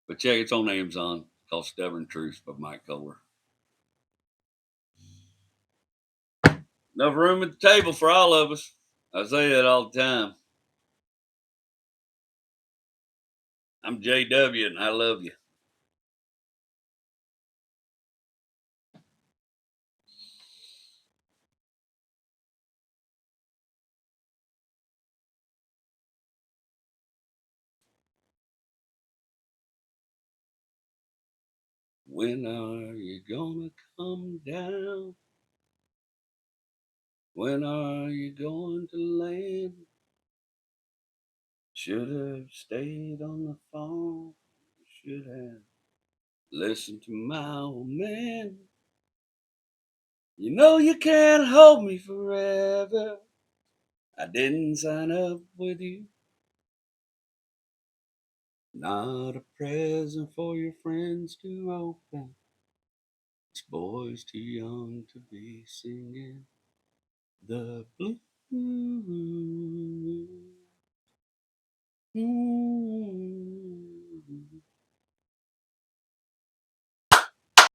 But check, it's on Amazon. It's called Stubborn Truths by Mike Kohler. Enough room at the table for all of us. I say that all the time. I'm JW, and I love you. When are you gonna come down? When are you going to land? Should have stayed on the phone. Should have listened to my old man. You know you can't hold me forever. I didn't sign up with you. Not a present for your friends to open. This boy's too young to be singing the blues.